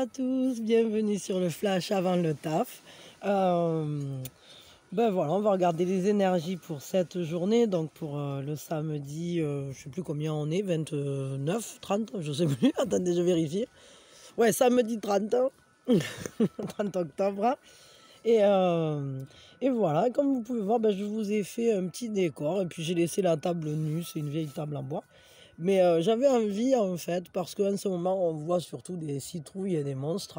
à tous, bienvenue sur le flash avant le taf. Ben voilà, on va regarder les énergies pour cette journée, donc pour le samedi, je sais plus combien on est, 29, 30, je sais plus, attendez, je vérifie. Ouais, samedi 30, 30 octobre. Hein. Et voilà, comme vous pouvez voir, ben, je vous ai fait un petit décor, et puis j'ai laissé la table nue, c'est une vieille table en bois. Mais j'avais envie en fait, parce qu'en ce moment on voit surtout des citrouilles et des monstres.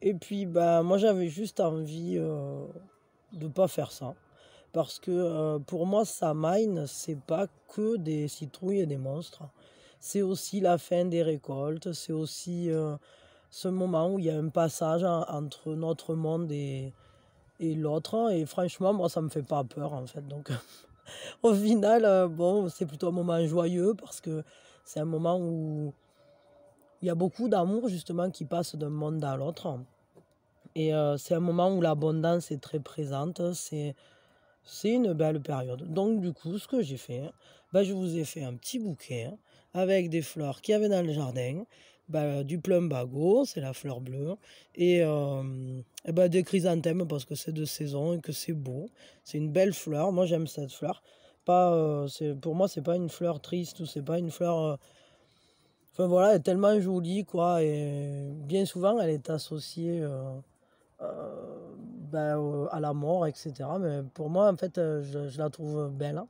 Et puis ben, moi j'avais juste envie de pas faire ça. Parce que pour moi, Samhain, c'est pas que des citrouilles et des monstres. C'est aussi la fin des récoltes, c'est aussi ce moment où il y a un passage entre notre monde et l'autre. Et franchement, moi ça me fait pas peur en fait. Donc au final, bon, c'est plutôt un moment joyeux parce que c'est un moment où il y a beaucoup d'amour justement qui passe d'un monde à l'autre. Et c'est un moment où l'abondance est très présente. C'est une belle période. Donc du coup, ce que j'ai fait, ben, je vous ai fait un petit bouquet avec des fleurs qu'il y avait dans le jardin. Ben, du plumbago, c'est la fleur bleue, et ben, des chrysanthèmes parce que c'est de saison et que c'est beau. C'est une belle fleur. Moi, j'aime cette fleur. Pas, pour moi, c'est pas une fleur triste ou c'est pas une fleur. Enfin voilà, elle est tellement jolie, quoi. Et bien souvent, elle est associée à la mort, etc. Mais pour moi, en fait, je la trouve belle. Hein.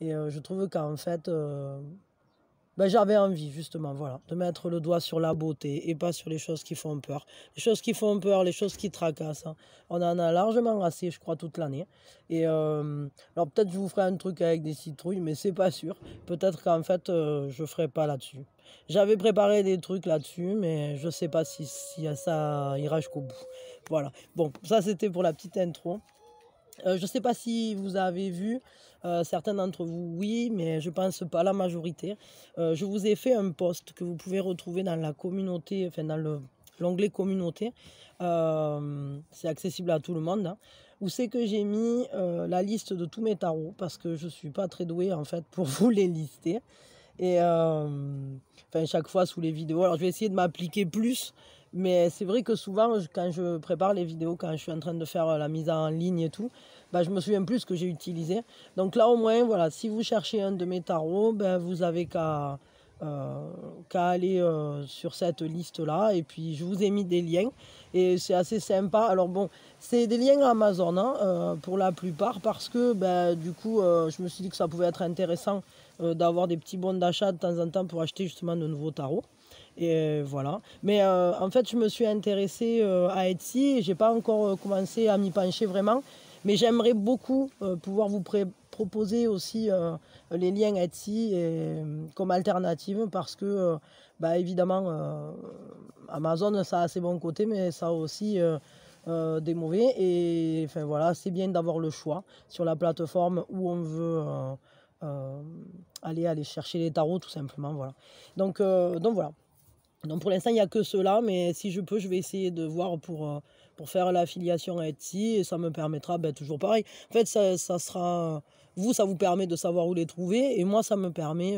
Et je trouve qu'en fait, j'avais envie, justement, voilà, de mettre le doigt sur la beauté et pas sur les choses qui font peur. Les choses qui font peur, les choses qui tracassent, hein. On en a largement assez, je crois, toute l'année. Et alors peut-être je vous ferai un truc avec des citrouilles, mais c'est pas sûr. Peut-être qu'en fait, je ferai pas là-dessus. J'avais préparé des trucs là-dessus, mais je sais pas si ça ira jusqu'au bout. Voilà. Bon, ça c'était pour la petite intro. Je ne sais pas si vous avez vu, certains d'entre vous, oui, mais je pense pas la majorité. Je vous ai fait un post que vous pouvez retrouver dans la communauté, enfin dans l'onglet communauté. C'est accessible à tout le monde. Hein, où c'est que j'ai mis la liste de tous mes tarots parce que je suis pas très douée en fait pour vous les lister. Et chaque fois sous les vidéos. Alors je vais essayer de m'appliquer plus. Mais c'est vrai que souvent, quand je prépare les vidéos, quand je suis en train de faire la mise en ligne et tout, je me souviens plus ce que j'ai utilisé. Donc là, au moins, voilà, si vous cherchez un de mes tarots, vous avez qu'à aller sur cette liste-là. Et puis, je vous ai mis des liens. Et c'est assez sympa. Alors bon, c'est des liens Amazon pour la plupart parce que du coup, je me suis dit que ça pouvait être intéressant d'avoir des petits bons d'achat de temps en temps pour acheter justement de nouveaux tarots. Et voilà. Mais en fait, je me suis intéressée à Etsy et j'ai pas encore commencé à m'y pencher vraiment. Mais j'aimerais beaucoup pouvoir vous proposer aussi les liens Etsy comme alternative parce que, évidemment, Amazon, ça a ses bons côtés, mais ça a aussi des mauvais. Et enfin voilà, c'est bien d'avoir le choix sur la plateforme où on veut aller chercher les tarots, tout simplement. Voilà. Donc voilà. Donc pour l'instant, il n'y a que cela, mais si je peux, je vais essayer de voir pour faire l'affiliation à Etsy et ça me permettra, toujours pareil. En fait, ça sera, vous, ça vous permet de savoir où les trouver et moi, ça me permet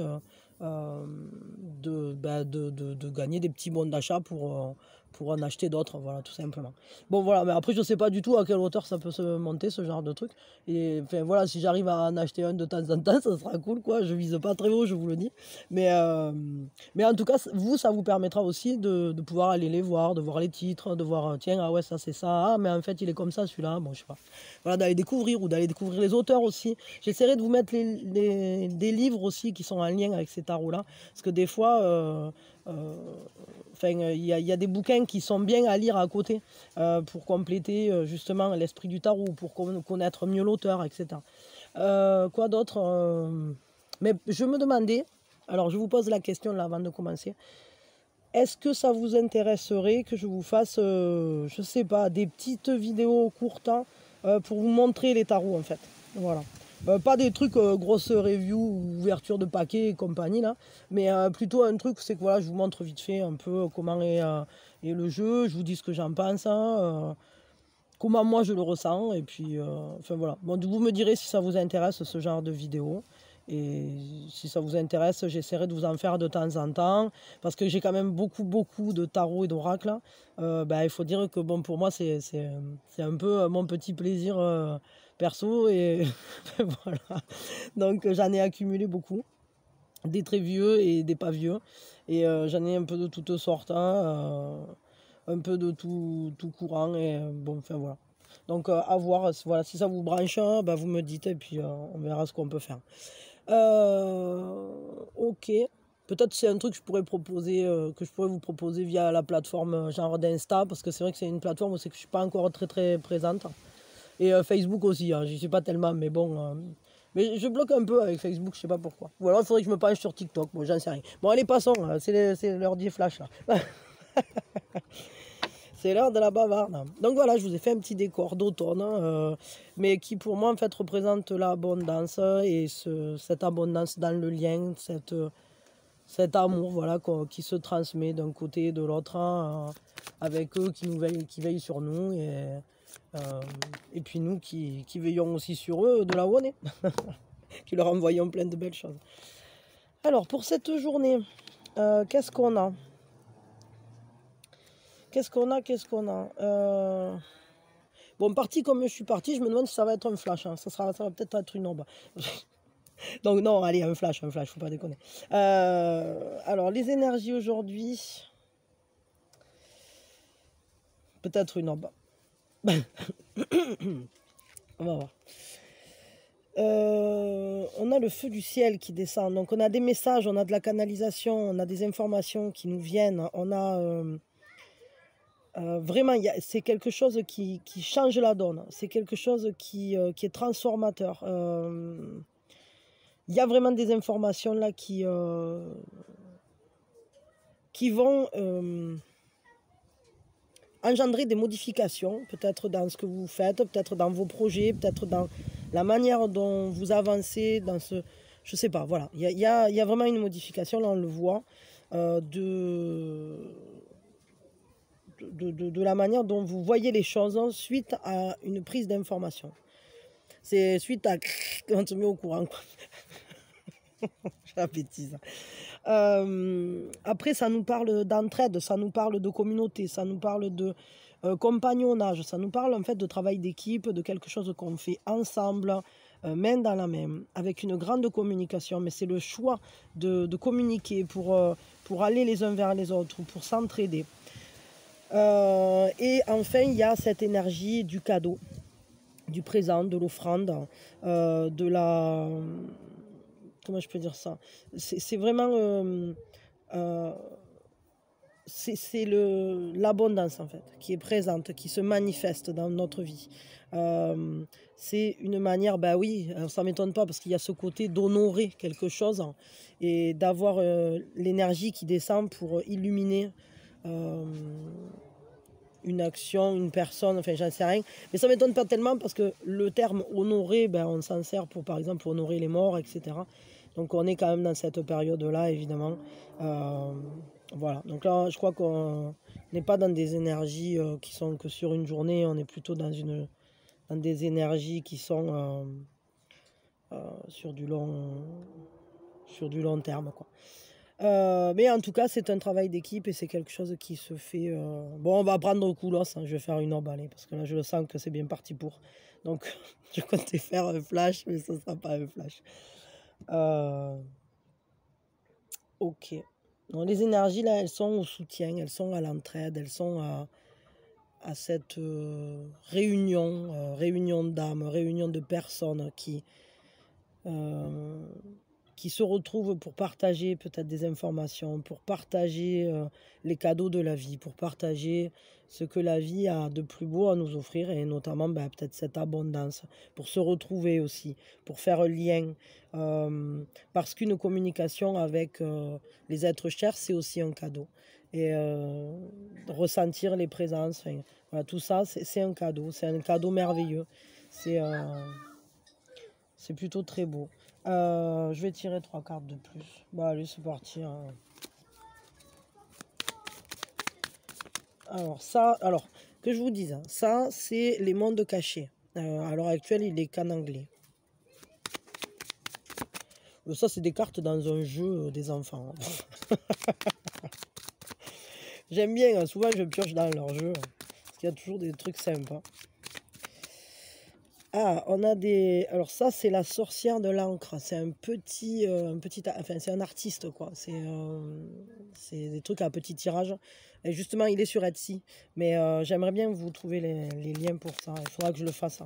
de gagner des petits bons d'achat pour en acheter d'autres, voilà, tout simplement. Bon, voilà, mais après, je ne sais pas du tout à quelle hauteur ça peut se monter, ce genre de truc. Et enfin, voilà, si j'arrive à en acheter un de temps en temps, ça sera cool, quoi. Je vise pas très haut, je vous le dis. Mais en tout cas, vous, ça vous permettra aussi de pouvoir aller les voir, de voir les titres, de voir, tiens, ah ouais, ça c'est ça, ah, mais en fait, il est comme ça, celui-là, bon, je sais pas. Voilà, d'aller découvrir ou d'aller découvrir les auteurs aussi. J'essaierai de vous mettre des livres aussi qui sont en lien avec ces tarots-là, parce que des fois, il y a des bouquins qui sont bien à lire à côté pour compléter justement l'esprit du tarot, pour connaître mieux l'auteur, etc. Quoi d'autre mais je me demandais, alors je vous pose la question là avant de commencer, est-ce que ça vous intéresserait que je vous fasse, je sais pas, des petites vidéos courtes pour vous montrer les tarots en fait, voilà. Pas des trucs grosses reviews, ouverture de paquets et compagnie là, mais plutôt un truc, c'est que voilà, je vous montre vite fait un peu comment est le jeu, je vous dis ce que j'en pense, comment moi je le ressens, et puis enfin voilà. Bon, vous me direz si ça vous intéresse ce genre de vidéo. Et si ça vous intéresse, j'essaierai de vous en faire de temps en temps, parce que j'ai quand même beaucoup de tarot et d'oracle. Il faut dire que bon, pour moi, c'est un peu mon petit plaisir perso, et voilà. Donc j'en ai accumulé beaucoup, des très vieux et des pas vieux, et j'en ai un peu de toutes sortes, hein, un peu de tout courant, et bon, enfin voilà. Donc à voir, voilà, si ça vous branche, vous me dites, et puis on verra ce qu'on peut faire. Ok. Peut-être c'est un truc que je pourrais proposer, que je pourrais vous proposer via la plateforme genre d'Insta, parce que c'est vrai que c'est une plateforme où c'est que je suis pas encore très présente. Et Facebook aussi, hein, j'y suis pas tellement, mais bon. Mais je bloque un peu avec Facebook, je sais pas pourquoi. Ou alors il faudrait que je me penche sur TikTok, bon, j'en sais rien. Bon, allez, passons, c'est l'heure du flash là. C'est l'heure de la bavarde. Donc voilà, je vous ai fait un petit décor d'automne, mais qui pour moi en fait représente l'abondance, et cette abondance dans le lien, cet amour, voilà, qui se transmet d'un côté et de l'autre, hein, avec eux qui veillent sur nous, et puis nous qui veillons aussi sur eux de là où on est, qui leur envoyons plein de belles choses. Alors pour cette journée, qu'est-ce qu'on a? Qu'est-ce qu'on a? Bon, parti comme je suis parti, je me demande si ça va être un flash, hein. Ça va peut-être être une ombre. Donc non, allez, un flash, faut pas déconner. Alors, les énergies aujourd'hui, peut-être une ombre. On va voir. On a le feu du ciel qui descend. Donc on a des messages, on a de la canalisation, on a des informations qui nous viennent. On a vraiment, c'est quelque chose qui change la donne. C'est quelque chose qui est transformateur. Il y a vraiment des informations là qui vont engendrer des modifications, peut-être dans ce que vous faites, peut-être dans vos projets, peut-être dans la manière dont vous avancez, dans ce... Je sais pas, voilà. Il y a vraiment une modification, là on le voit, de la manière dont vous voyez les choses suite à une prise d'information. C'est suite à... quand on se met au courant, quoi. Je la bêtise. Après, ça nous parle d'entraide, ça nous parle de communauté, ça nous parle de compagnonnage, ça nous parle en fait de travail d'équipe, de quelque chose qu'on fait ensemble, main dans la main, avec une grande communication. Mais c'est le choix de communiquer pour aller les uns vers les autres, pour s'entraider. Et enfin, il y a cette énergie du cadeau, du présent, de l'offrande, de la... Comment je peux dire ça? C'est vraiment... c'est l'abondance en fait, qui est présente, qui se manifeste dans notre vie. C'est une manière, bah oui, ça ne m'étonne pas parce qu'il y a ce côté d'honorer quelque chose, hein, et d'avoir l'énergie qui descend pour illuminer une action, une personne, enfin j'en sais rien. Mais ça ne m'étonne pas tellement parce que le terme honorer, on s'en sert pour par exemple honorer les morts, etc. Donc on est quand même dans cette période-là, évidemment. Voilà, donc là je crois qu'on n'est pas dans des énergies qui sont que sur une journée, on est plutôt dans des énergies qui sont sur du long terme, quoi. Mais en tout cas, c'est un travail d'équipe et c'est quelque chose qui se fait... Bon, on va prendre au coulos, hein, je vais faire une emballée parce que là, je le sens que c'est bien parti pour. Donc, je comptais faire un flash, mais ce ne sera pas un flash. Ok. Donc, les énergies, là, elles sont au soutien, elles sont à l'entraide, elles sont à cette réunion d'âmes, réunion de personnes qui se retrouvent pour partager peut-être des informations, pour partager les cadeaux de la vie, pour partager ce que la vie a de plus beau à nous offrir, et notamment peut-être cette abondance, pour se retrouver aussi, pour faire un lien, parce qu'une communication avec les êtres chers, c'est aussi un cadeau. Et ressentir les présences, voilà, tout ça, c'est un cadeau merveilleux. C'est plutôt très beau. Je vais tirer 3 cartes de plus. Bah allez, c'est parti, hein. Alors, que je vous dise, hein, ça c'est les mondes cachés. À l'heure actuelle, il est qu'en anglais. Ça, c'est des cartes dans un jeu des enfants. J'aime bien, souvent je pioche dans leur jeu, parce qu'il y a toujours des trucs sympas. Ah, on a des... Alors ça, c'est la sorcière de l'encre. C'est enfin, c'est un artiste, quoi. C'est des trucs à petit tirage. Et justement, il est sur Etsy. Mais j'aimerais bien vous trouver les liens pour ça. Il faudra que je le fasse.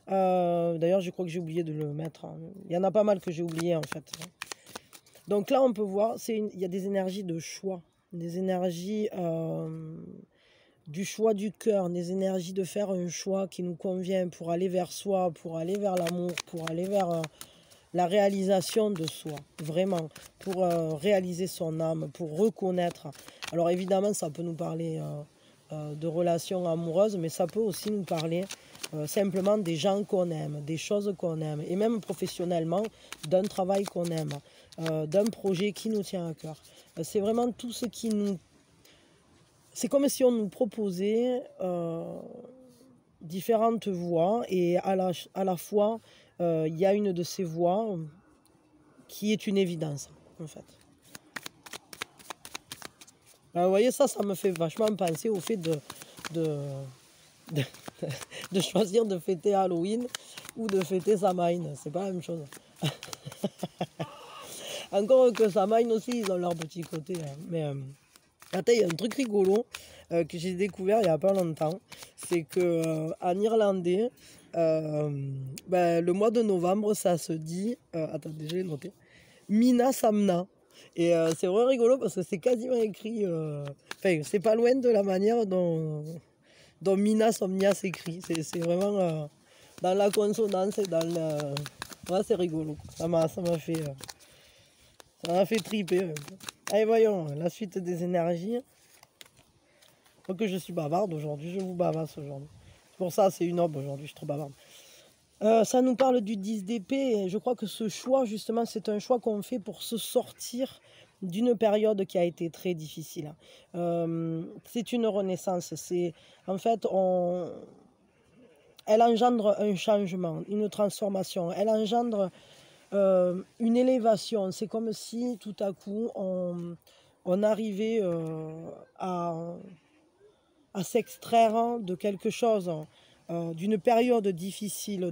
D'ailleurs, je crois que j'ai oublié de le mettre. Il y en a pas mal que j'ai oublié, en fait. Donc là, on peut voir, il y a des énergies de choix. Des énergies... du choix du cœur, des énergies de faire un choix qui nous convient pour aller vers soi, pour aller vers l'amour, pour aller vers la réalisation de soi, vraiment, pour réaliser son âme, pour reconnaître. Alors évidemment, ça peut nous parler de relations amoureuses, mais ça peut aussi nous parler simplement des gens qu'on aime, des choses qu'on aime, et même professionnellement, d'un travail qu'on aime, d'un projet qui nous tient à cœur. C'est vraiment tout ce qui nous... C'est comme si on nous proposait différentes voies et à la fois, il y a une de ces voies qui est une évidence, en fait. Alors, vous voyez, ça me fait vachement penser au fait de, de choisir de fêter Halloween ou de fêter Samhain. C'est pas la même chose. Encore que Samhain aussi, ils ont leur petit côté. Hein. Mais attends, il y a un truc rigolo que j'ai découvert il n'y a pas longtemps. C'est que en irlandais, le mois de novembre, ça se dit... attendez, je l'ai noté. Mina Samna. Et c'est vraiment rigolo parce que c'est quasiment écrit... Enfin, c'est pas loin de la manière dont Mina Somnia s'écrit. C'est vraiment dans la consonance et dans le... Ouais, c'est rigolo. Ça m'a fait... ça m'a fait triper. Allez, voyons, la suite des énergies. Faut que je suis bavarde aujourd'hui, je vous bavasse aujourd'hui. C'est pour ça, c'est une aube aujourd'hui, je suis trop bavarde. Ça nous parle du 10 d'épée, et je crois que ce choix, justement, c'est un choix qu'on fait pour se sortir d'une période qui a été très difficile. C'est une renaissance, en fait, elle engendre un changement, une transformation, elle engendre une élévation. C'est comme si tout à coup on arrivait à s'extraire de quelque chose, d'une période difficile,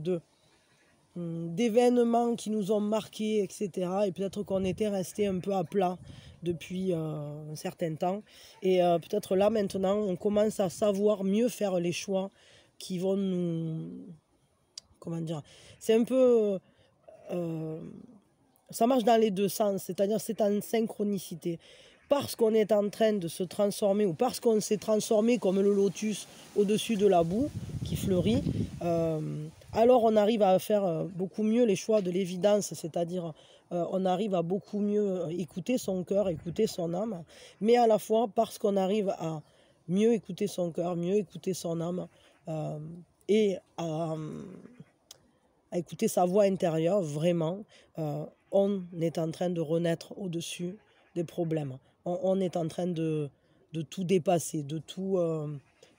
d'événements qui nous ont marqués, etc. Et peut-être qu'on était resté un peu à plat depuis un certain temps. Et peut-être là maintenant, on commence à savoir mieux faire les choix qui vont nous... Comment dire? C'est un peu... ça marche dans les deux sens, c'est-à-dire c'est en synchronicité. Parce qu'on est en train de se transformer ou parce qu'on s'est transformé comme le lotus au-dessus de la boue qui fleurit, alors on arrive à faire beaucoup mieux les choix de l'évidence, c'est-à-dire on arrive à beaucoup mieux écouter son cœur, écouter son âme, mais à la fois parce qu'on arrive à mieux écouter son cœur, mieux écouter son âme et à écouter sa voix intérieure, vraiment, on est en train de renaître au-dessus des problèmes. On est en train de tout dépasser, de tout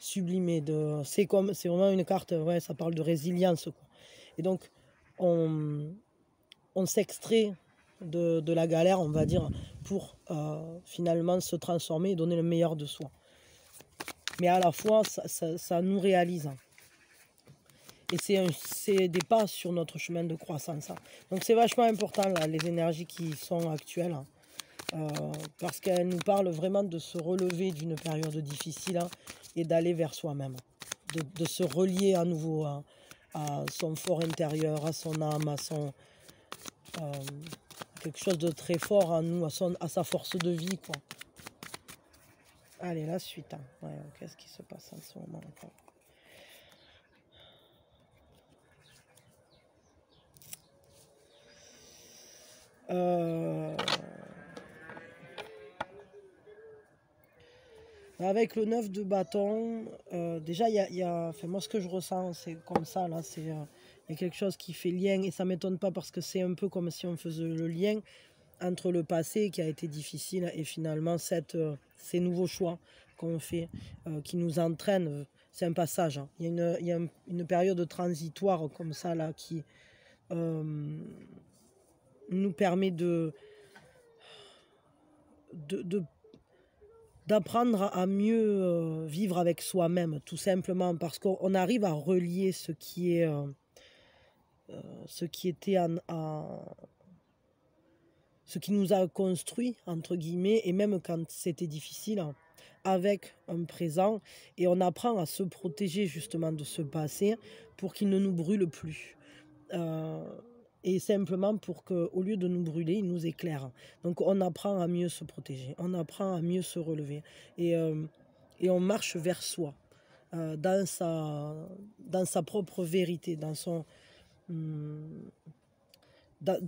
sublimer. C'est vraiment une carte, ouais, ça parle de résilience, quoi. Et donc, on s'extrait de la galère, on va dire, pour finalement se transformer et donner le meilleur de soi. Mais à la fois, ça nous réalise. Et c'est des pas sur notre chemin de croissance. Donc c'est vachement important, là, les énergies qui sont actuelles. Parce qu'elles nous parlent vraiment de se relever d'une période difficile et d'aller vers soi-même. De se relier à nouveau à son fort intérieur, à son âme, à quelque chose de très fort en nous, à sa force de vie, quoi. Allez, la suite. Ouais, qu'est-ce qui se passe en ce moment encore? Avec le 9 de bâton, déjà, enfin, moi ce que je ressens, c'est comme ça, là, il y a quelque chose qui fait lien, et ça ne m'étonne pas parce que c'est un peu comme si on faisait le lien entre le passé qui a été difficile et finalement ces nouveaux choix qu'on fait, qui nous entraînent. C'est un passage, hein. Il y a une période transitoire comme ça, là, qui nous permet d'apprendre à mieux vivre avec soi-même, tout simplement, parce qu'on arrive à relier ce qui était ce qui nous a construit, entre guillemets, et même quand c'était difficile, avec un présent, et on apprend à se protéger justement de ce passé pour qu'il ne nous brûle plus. Et simplement pour qu'au lieu de nous brûler, il nous éclaire. Donc on apprend à mieux se protéger, on apprend à mieux se relever, et on marche vers soi, dans sa propre vérité, dans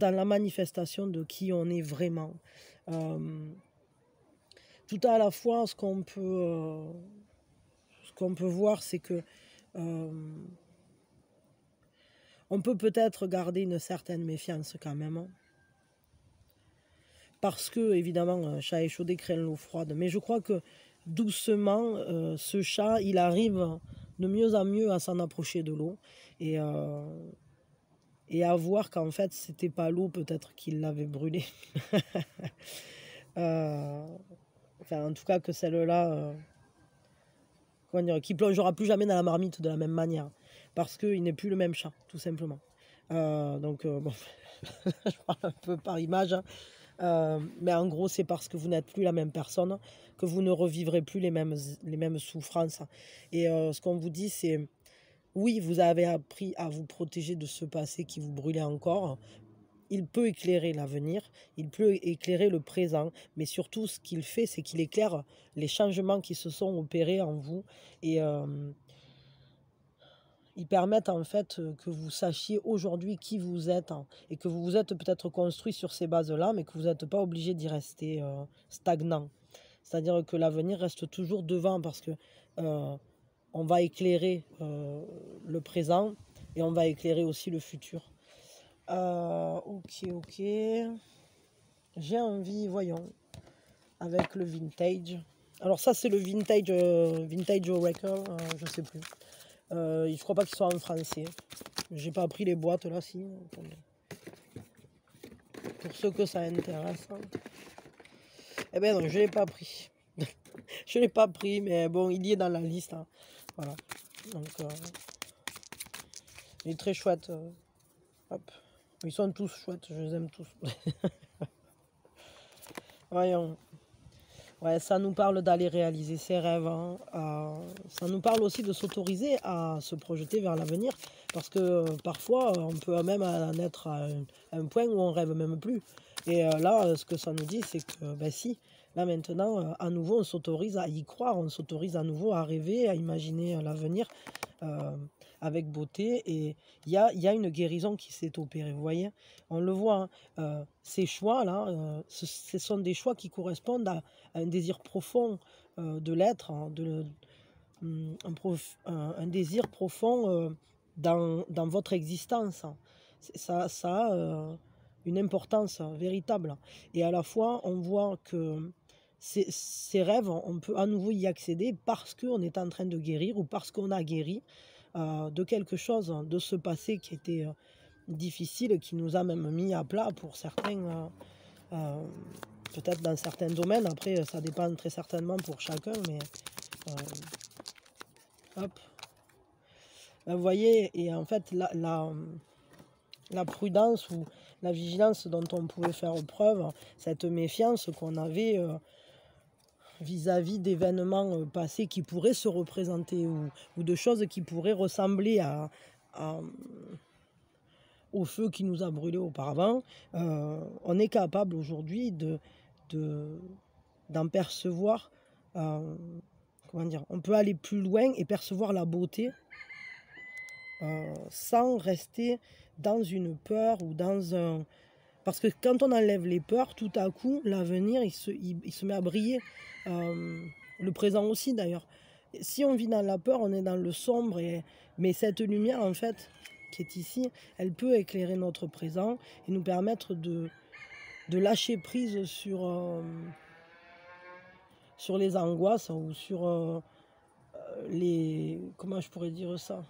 la manifestation de qui on est vraiment. Tout à la fois, ce qu'on peut voir, c'est que on peut peut-être garder une certaine méfiance quand même, parce que, évidemment, chat échaudé craint l'eau froide. Mais je crois que doucement, ce chat, il arrive de mieux en mieux à s'en approcher de l'eau, et à voir qu'en fait, c'était pas l'eau peut-être qui l'avait brûlé. Enfin, en tout cas, que celle-là, qui plongera plus jamais dans la marmite de la même manière, parce qu'il n'est plus le même chat, tout simplement. Donc, bon, je parle un peu par image, hein. Mais en gros, c'est parce que vous n'êtes plus la même personne que vous ne revivrez plus les mêmes souffrances. Et ce qu'on vous dit, c'est oui, vous avez appris à vous protéger de ce passé qui vous brûlait encore. Il peut éclairer l'avenir, il peut éclairer le présent, mais surtout ce qu'il fait, c'est qu'il éclaire les changements qui se sont opérés en vous, et ils permettent en fait que vous sachiez aujourd'hui qui vous êtes, hein, et que vous vous êtes peut-être construit sur ces bases-là, mais que vous n'êtes pas obligé d'y rester stagnant. C'est-à-dire que l'avenir reste toujours devant, parce que on va éclairer le présent, et on va éclairer aussi le futur. Ok. J'ai envie, voyons, avec le vintage. Alors ça, c'est le vintage Oracle, je sais plus. Je crois pas qu'il soit en français. J'ai pas pris les boîtes là, si. Attendez. Pour ceux que ça intéresse. Eh ben non, je l'ai pas pris. Je l'ai pas pris, mais bon, il y est dans la liste, hein. Voilà. Donc, il est très chouette. Hop. Ils sont tous chouettes, je les aime tous. Voyons. Ouais, ça nous parle d'aller réaliser ses rêves, hein. Ça nous parle aussi de s'autoriser à se projeter vers l'avenir, parce que parfois on peut même en être à un point où on rêve même plus. Et là, ce que ça nous dit, c'est que ben si, là maintenant, à nouveau, on s'autorise à y croire, on s'autorise à nouveau à rêver, à imaginer l'avenir avec beauté. Et il y a une guérison qui s'est opérée, vous voyez, on le voit, hein. Ces choix-là, ce sont des choix qui correspondent à un désir profond de l'être, hein, un désir profond dans votre existence. Ça a une importance véritable. Et à la fois, on voit que ces rêves, on peut à nouveau y accéder parce qu'on est en train de guérir, ou parce qu'on a guéri de quelque chose, de ce passé qui était difficile, qui nous a même mis à plat pour certains, peut-être dans certains domaines. Après, ça dépend très certainement pour chacun, mais hop. Ben, vous voyez, et en fait, la prudence ou la vigilance dont on pouvait faire preuve, cette méfiance qu'on avait vis-à-vis d'événements passés qui pourraient se représenter, ou de choses qui pourraient ressembler au feu qui nous a brûlés auparavant, on est capable aujourd'hui d'en percevoir, comment dire, on peut aller plus loin et percevoir la beauté sans rester dans une peur ou dans un... Parce que quand on enlève les peurs, tout à coup, l'avenir, il se met à briller. Le présent aussi, d'ailleurs. Si on vit dans la peur, on est dans le sombre. Mais cette lumière, en fait, qui est ici, elle peut éclairer notre présent et nous permettre de lâcher prise sur les angoisses, ou sur les... Comment je pourrais dire ça?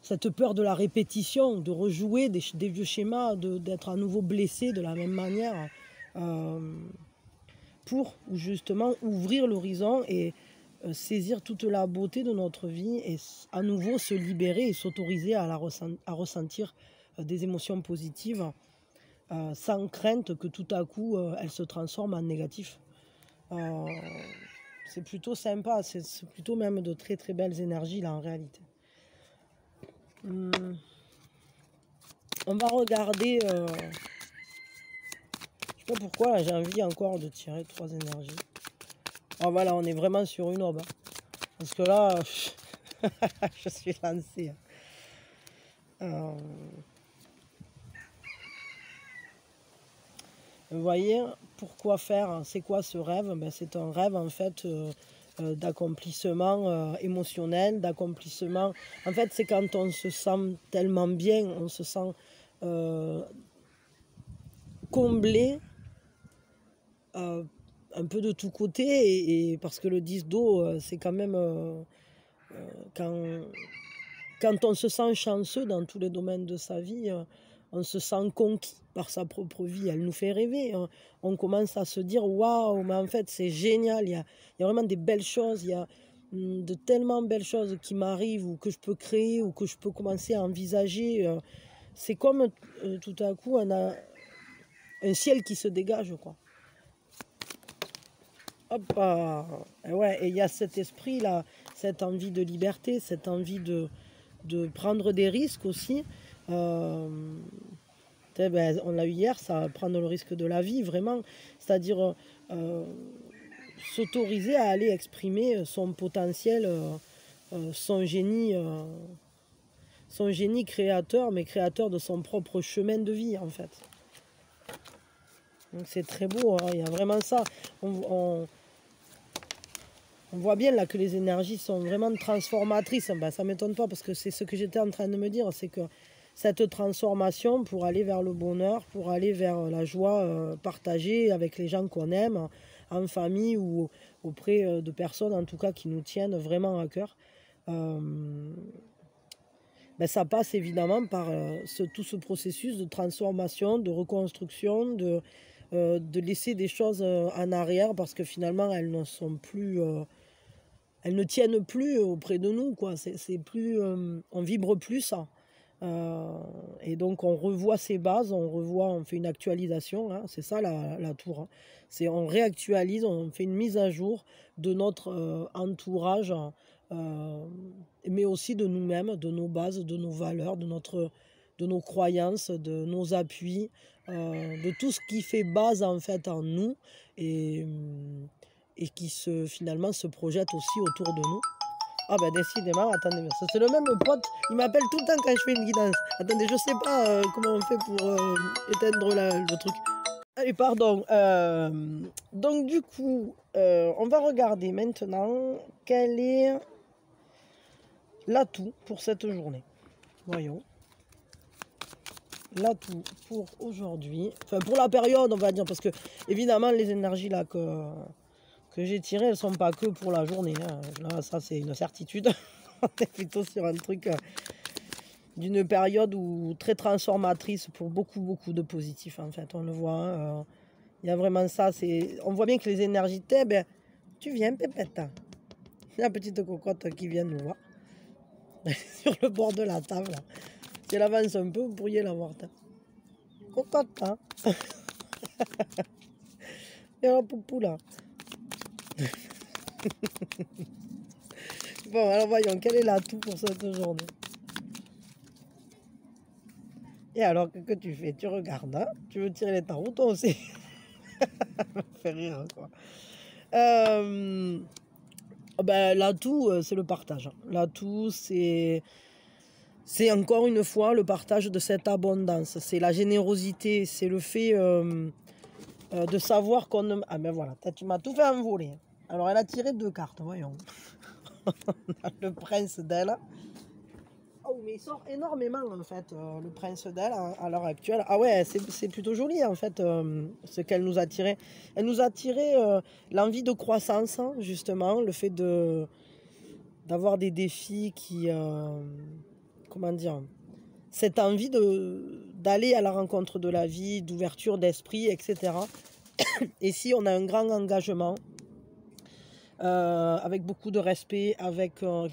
cette peur de la répétition, de rejouer des vieux schémas, d'être à nouveau blessé de la même manière, pour justement ouvrir l'horizon et saisir toute la beauté de notre vie et à nouveau se libérer et s'autoriser à ressentir des émotions positives sans crainte que tout à coup elles se transforment en négatif. C'est plutôt sympa, c'est plutôt même de très très belles énergies là en réalité. On va regarder, je sais pas pourquoi là j'ai envie encore de tirer 3 énergies. Oh voilà, on est vraiment sur une aube. Parce que là, je suis lancée. Vous voyez, pourquoi faire? C'est quoi ce rêve? Ben, c'est un rêve en fait d'accomplissement émotionnel, d'accomplissement. En fait, c'est quand on se sent tellement bien, on se sent comblé un peu de tous côtés. Et parce que le 10 d'eau, c'est quand même quand on se sent chanceux dans tous les domaines de sa vie, on se sent conquis par sa propre vie. Elle nous fait rêver. On commence à se dire waouh, mais en fait c'est génial. Il y a vraiment des belles choses. Il y a de tellement belles choses qui m'arrivent ou que je peux créer ou que je peux commencer à envisager. C'est comme tout à coup un ciel qui se dégage, quoi. Hop, ouais, et il y a cet esprit-là, cette envie de liberté, cette envie de prendre des risques aussi. Ben, on l'a eu hier, ça, prendre le risque de la vie, vraiment. C'est-à-dire s'autoriser à aller exprimer son potentiel, son génie créateur, mais créateur de son propre chemin de vie, en fait. Donc c'est très beau, hein, il y a vraiment ça. On voit bien là que les énergies sont vraiment transformatrices. Ben, ça ne m'étonne pas parce que c'est ce que j'étais en train de me dire, c'est que cette transformation pour aller vers le bonheur, pour aller vers la joie partagée avec les gens qu'on aime, en famille ou auprès de personnes en tout cas qui nous tiennent vraiment à cœur, ben, ça passe évidemment par tout ce processus de transformation, de reconstruction, de laisser des choses en arrière parce que finalement elles ne sont plus... elles ne tiennent plus auprès de nous, quoi. C'est plus, on vibre plus ça. Et donc on revoit ses bases, on fait une actualisation, hein, c'est ça la tour. Hein. C'est on réactualise, on fait une mise à jour de notre entourage, mais aussi de nous-mêmes, de nos bases, de nos valeurs, de nos croyances, de nos appuis, de tout ce qui fait base en fait en nous et qui finalement se projette aussi autour de nous. Ah ben décidément, attendez, c'est le même pote, il m'appelle tout le temps quand je fais une guidance. Attendez, je sais pas comment on fait pour éteindre le truc. Allez, pardon. Donc du coup, on va regarder maintenant quel est l'atout pour cette journée. Voyons. L'atout pour aujourd'hui, enfin pour la période on va dire, parce que évidemment les énergies là que j'ai tirées, elles sont pas que pour la journée. Hein. Là, ça c'est une certitude. On est plutôt sur un truc d'une période très transformatrice pour beaucoup de positifs en fait. On le voit. Hein, il y a vraiment ça. On voit bien que les énergies ben, tu viens Pépette. La petite cocotte qui vient nous voir. Sur le bord de la table. Si elle avance un peu, vous pourriez la voir. Cocotte, hein. Et la poupou là. Bon, alors voyons, quel est l'atout pour cette journée? Et alors, que tu fais? Tu regardes, hein? Tu veux tirer les tarots, toi aussi? Ça me fait rire, quoi. Ben, l'atout, c'est le partage. L'atout, c'est encore une fois le partage de cette abondance. C'est la générosité, c'est le fait de savoir qu'on ne... Ah ben voilà, tu m'as tout fait envoler. Alors, elle a tiré 2 cartes, voyons. Le prince d'elle. Oh, mais il sort énormément, en fait, le prince d'elle, à l'heure actuelle. Ah ouais, c'est plutôt joli, en fait, ce qu'elle nous a tiré. Elle nous a tiré l'envie de croissance, hein, justement, le fait d'avoir des défis comment dire, cette envie d'aller à la rencontre de la vie, d'ouverture d'esprit, etc. Et si on a un grand engagement, avec beaucoup de respect,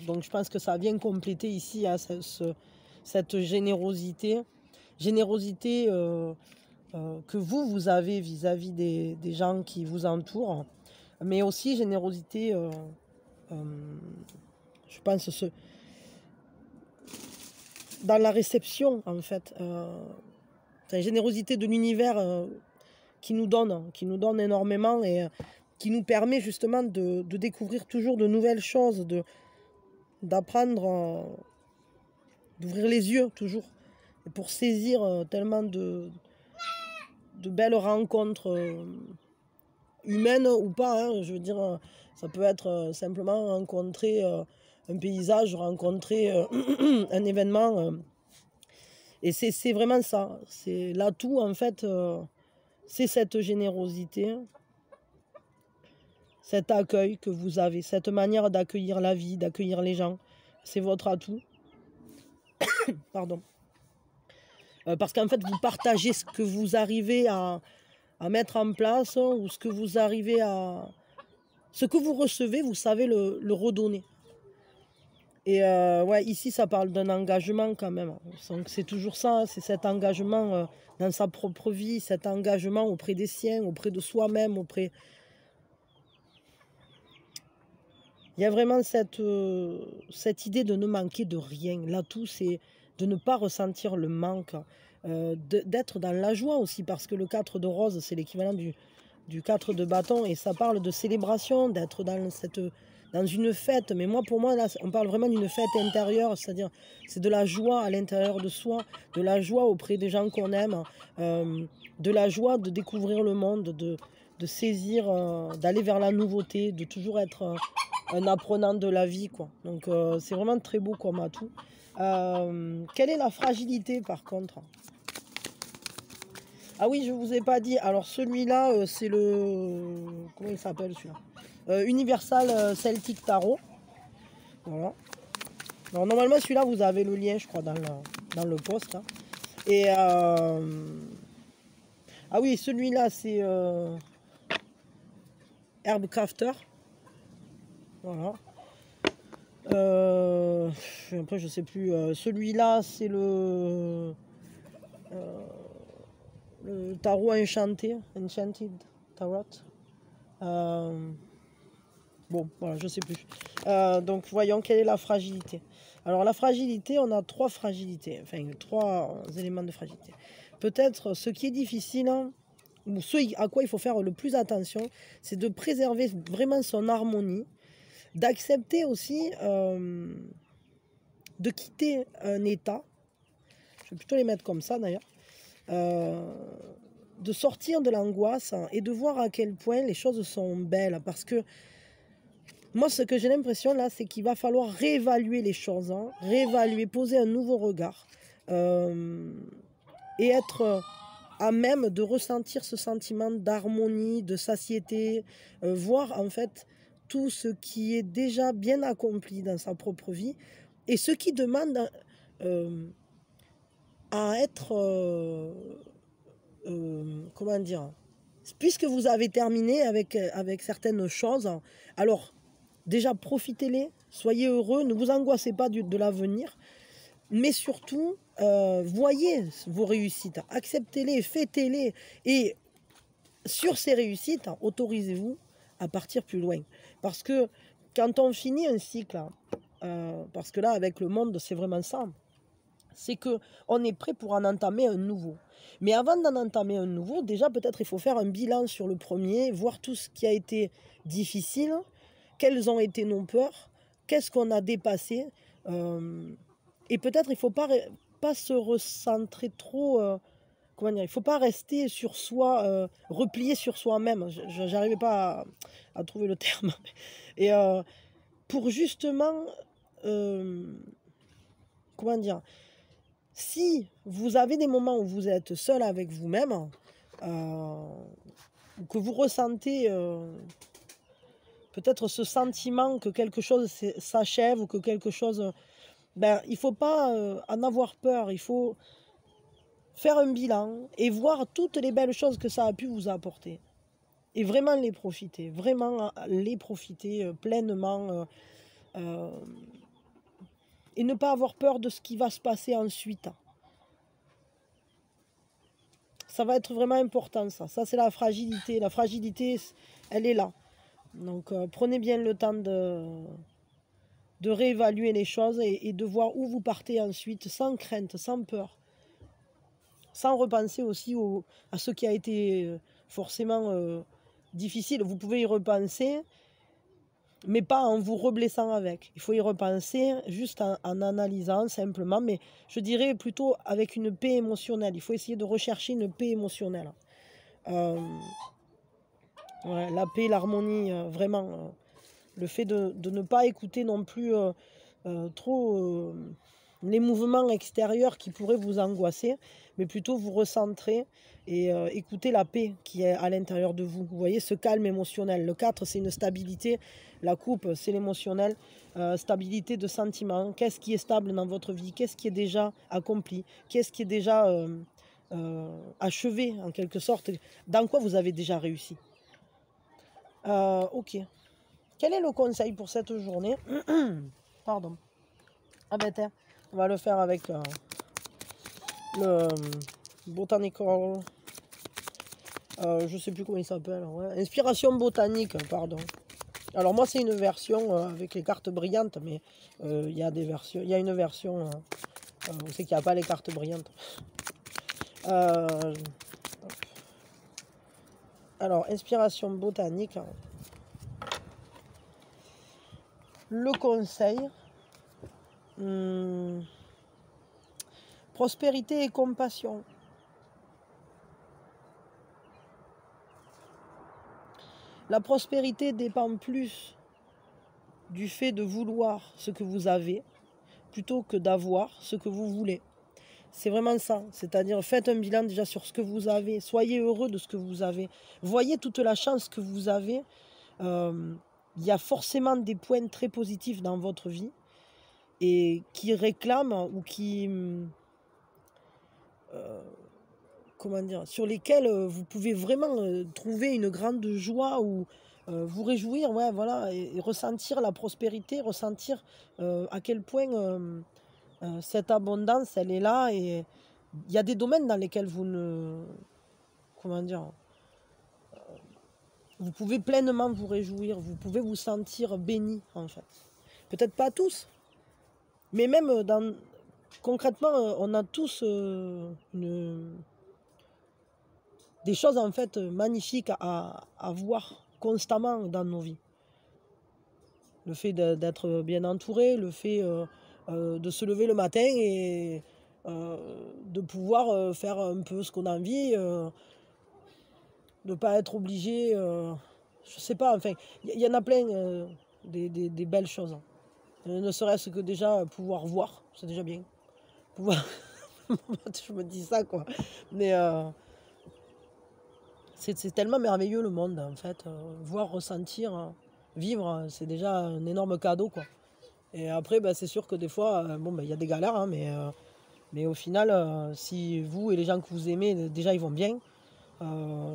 donc je pense que ça vient compléter ici hein, cette générosité que vous avez vis-à-vis des gens qui vous entourent, mais aussi générosité, je pense, dans la réception, en fait. C'est une générosité de l'univers qui nous donne énormément et qui nous permet justement de découvrir toujours de nouvelles choses, d'apprendre, d'ouvrir les yeux toujours, et pour saisir tellement de belles rencontres humaines ou pas. Hein, je veux dire, ça peut être simplement rencontrer un paysage, rencontrer un événement. Et c'est vraiment ça. C'est l'atout, en fait, c'est cette générosité, cet accueil que vous avez, cette manière d'accueillir la vie, d'accueillir les gens. C'est votre atout. Pardon. Parce qu'en fait, vous partagez ce que vous arrivez à mettre en place ou ce que vous arrivez à... Ce que vous recevez, vous savez le redonner. Et ouais, ici, ça parle d'un engagement quand même. Donc c'est toujours ça, c'est cet engagement dans sa propre vie, cet engagement auprès des siens, auprès de soi-même, auprès... Il y a vraiment cette idée de ne manquer de rien. L'atout, c'est de ne pas ressentir le manque, d'être dans la joie aussi, parce que le 4 de rose, c'est l'équivalent du 4 de bâton, et ça parle de célébration, d'être dans une fête. Mais moi, pour moi, là, on parle vraiment d'une fête intérieure, c'est-à-dire c'est de la joie à l'intérieur de soi, de la joie auprès des gens qu'on aime, de la joie de découvrir le monde, de saisir, d'aller vers la nouveauté, de toujours être... un apprenant de la vie, quoi. Donc c'est vraiment très beau comme atout. Quelle est la fragilité par contre? Ah oui, je vous ai pas dit. Alors celui-là, c'est le... Comment il s'appelle celui-là? Universal Celtic Tarot. Voilà. Alors normalement celui-là, vous avez le lien, je crois, dans le post. Hein. Et... Ah oui, celui-là, c'est... Herb Crafter. Voilà. Après, je sais plus. Celui-là, c'est le tarot enchanté. Enchanted Tarot. Bon, voilà, je sais plus. Donc, voyons quelle est la fragilité. Alors, la fragilité, on a 3 fragilités. Enfin, 3 éléments de fragilité. Peut-être ce qui est difficile, hein, ou ce à quoi il faut faire le plus attention, c'est de préserver vraiment son harmonie. D'accepter aussi de quitter un état, je vais plutôt les mettre comme ça d'ailleurs, de sortir de l'angoisse et de voir à quel point les choses sont belles. Parce que moi, ce que j'ai l'impression là, c'est qu'il va falloir réévaluer les choses, hein, réévaluer, poser un nouveau regard et être à même de ressentir ce sentiment d'harmonie, de satiété, voir en fait tout ce qui est déjà bien accompli dans sa propre vie et ce qui demande à être, comment dire, puisque vous avez terminé avec certaines choses, alors déjà profitez-les, soyez heureux, ne vous angoissez pas de l'avenir, mais surtout, voyez vos réussites, acceptez-les, fêtez-les et sur ces réussites, autorisez-vous à partir plus loin. Parce que quand on finit un cycle, parce que là, avec le monde, c'est vraiment ça, c'est qu'on est prêt pour en entamer un nouveau. Mais avant d'en entamer un nouveau, déjà, peut-être il faut faire un bilan sur le premier, voir tout ce qui a été difficile, quelles ont été nos peurs, qu'est-ce qu'on a dépassé. Et peut-être il ne faut pas se recentrer trop... comment dire, il ne faut pas rester sur soi, replié sur soi-même. Je n'arrivais pas à trouver le terme. Et pour justement, comment dire, si vous avez des moments où vous êtes seul avec vous-même, que vous ressentez peut-être ce sentiment que quelque chose s'achève ou que quelque chose ben, il ne faut pas en avoir peur. Il faut faire un bilan et voir toutes les belles choses que ça a pu vous apporter. Et vraiment les profiter. Vraiment les profiter pleinement. Et ne pas avoir peur de ce qui va se passer ensuite. Ça va être vraiment important, ça. Ça, c'est la fragilité. La fragilité, elle est là. Donc, prenez bien le temps de réévaluer les choses et de voir où vous partez ensuite, sans crainte, sans peur. Sans repenser aussi à ce qui a été forcément difficile. Vous pouvez y repenser, mais pas en vous reblessant avec. Il faut y repenser juste en analysant simplement, mais je dirais plutôt avec une paix émotionnelle. Il faut essayer de rechercher une paix émotionnelle. Ouais, la paix, l'harmonie, vraiment. Le fait de ne pas écouter non plus trop les mouvements extérieurs qui pourraient vous angoisser, mais plutôt vous recentrer et écouter la paix qui est à l'intérieur de vous. Vous voyez, ce calme émotionnel. Le 4, c'est une stabilité. La coupe, c'est l'émotionnel. Stabilité de sentiment. Qu'est-ce qui est stable dans votre vie? Qu'est-ce qui est déjà accompli? Qu'est-ce qui est déjà achevé, en quelque sorte? Dans quoi vous avez déjà réussi? Ok. Quel est le conseil pour cette journée? Pardon. Ah ben tiens, on va le faire avec le Botanical. Je sais plus comment il s'appelle. Ouais. Inspiration botanique, pardon. Alors moi c'est une version avec les cartes brillantes, mais il y a des versions. Il y a une version où c'est qu'il n'y a pas les cartes brillantes. Alors, inspiration botanique. Le conseil. Prospérité et compassion. La prospérité dépend plus du fait de vouloir ce que vous avez plutôt que d'avoir ce que vous voulez. C'est vraiment ça. C'est-à-dire, faites un bilan déjà sur ce que vous avez. Soyez heureux de ce que vous avez. Voyez toute la chance que vous avez. Il y a forcément des points très positifs dans votre vie et qui réclament ou qui... comment dire, sur lesquels vous pouvez vraiment trouver une grande joie ou vous réjouir, ouais, voilà, et ressentir la prospérité, ressentir à quel point cette abondance, elle est là. Et il y a des domaines dans lesquels vous ne... Comment dire, vous pouvez pleinement vous réjouir, vous pouvez vous sentir béni, en fait. Peut-être pas tous, mais même dans... Concrètement, on a tous des choses, en fait, magnifiques à voir constamment dans nos vies. Le fait d'être bien entouré, le fait de se lever le matin et de pouvoir faire un peu ce qu'on a envie, de ne pas être obligé, je sais pas, enfin, il y en a plein des belles choses. Ne serait-ce que déjà pouvoir voir, c'est déjà bien. Pouvoir... je me dis ça, quoi. Mais c'est tellement merveilleux le monde, en fait. Voir, ressentir, vivre, c'est déjà un énorme cadeau, quoi. Et après, ben, c'est sûr que des fois, bon, ben, y a des galères, hein, mais au final, si vous et les gens que vous aimez, déjà, ils vont bien,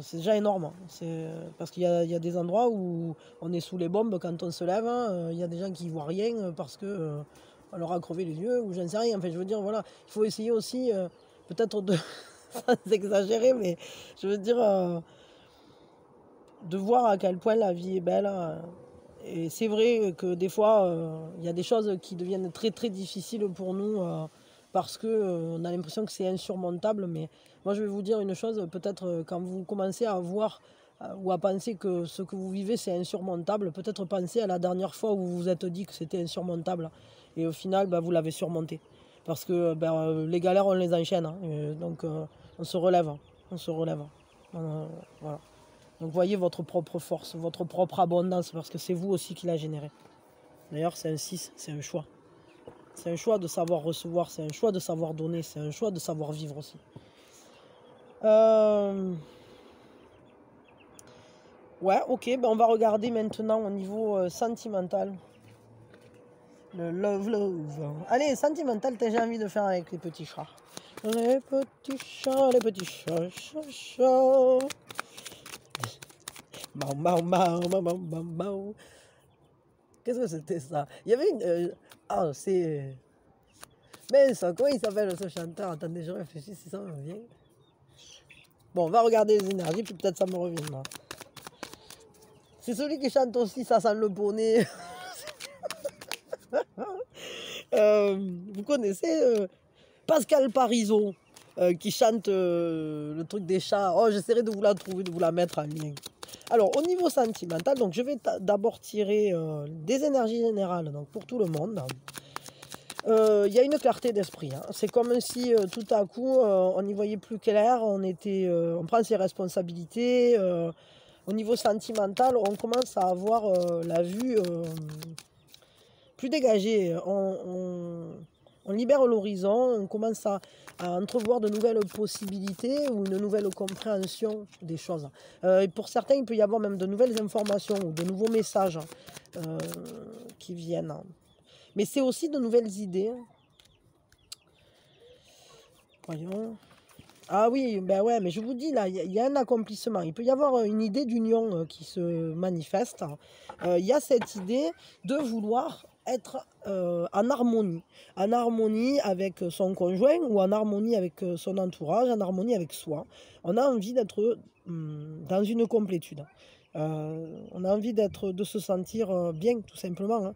c'est déjà énorme. Parce qu'il y a des endroits où on est sous les bombes quand on se lève. Il y a des gens qui ne voient rien parce que on leur a crevé les yeux ou je ne sais rien. Enfin, je veux dire, voilà, il faut essayer aussi, peut-être de, sans exagérer, mais je veux dire, de voir à quel point la vie est belle. Et c'est vrai que des fois, il y a des choses qui deviennent très très difficiles pour nous parce qu'on a l'impression que c'est insurmontable. Mais moi, je vais vous dire une chose, peut-être quand vous commencez à voir ou à penser que ce que vous vivez, c'est insurmontable, peut-être pensez à la dernière fois où vous vous êtes dit que c'était insurmontable. Et au final, ben, vous l'avez surmonté. Parce que ben, les galères, on les enchaîne. Hein, donc, on se relève. On se relève. Voilà. Donc voyez votre propre force, votre propre abondance, parce que c'est vous aussi qui la générez. D'ailleurs, c'est un 6, c'est un choix. C'est un choix de savoir recevoir, c'est un choix de savoir donner, c'est un choix de savoir vivre aussi. Ouais, ok, ben on va regarder maintenant au niveau sentimental. Le love love. Allez, sentimental, j'ai envie de faire avec les petits chats. Les petits chats, chats, chats. Mau, mau, mau, mau, mau, mau, mau. Qu'est-ce que c'était ça? Il y avait une... Ah, c'est... Mais ça, comment il s'appelle ce chanteur? Attendez, je réfléchis si ça me revient. Bon, on va regarder les énergies, puis peut-être ça me reviendra. C'est celui qui chante aussi, ça sent le bonnet. Vous connaissez Pascal Parisot qui chante le truc des chats. Oh, j'essaierai de vous la trouver, de vous la mettre en lien. Alors, au niveau sentimental, donc je vais d'abord tirer des énergies générales donc pour tout le monde. Il y a une clarté d'esprit. Hein. C'est comme si tout à coup on y voyait plus clair, on prend ses responsabilités. Au niveau sentimental, on commence à avoir la vue plus dégagée. On libère l'horizon, on commence à entrevoir de nouvelles possibilités ou une nouvelle compréhension des choses. Et pour certains, il peut y avoir même de nouvelles informations ou de nouveaux messages qui viennent. Mais c'est aussi de nouvelles idées. Voyons. Ah oui, ben ouais, mais je vous dis, là, il y a un accomplissement. Il peut y avoir une idée d'union qui se manifeste. Il y a cette idée de vouloir être en harmonie avec son conjoint ou en harmonie avec son entourage, en harmonie avec soi. On a envie d'être dans une complétude. On a envie de se sentir bien, tout simplement.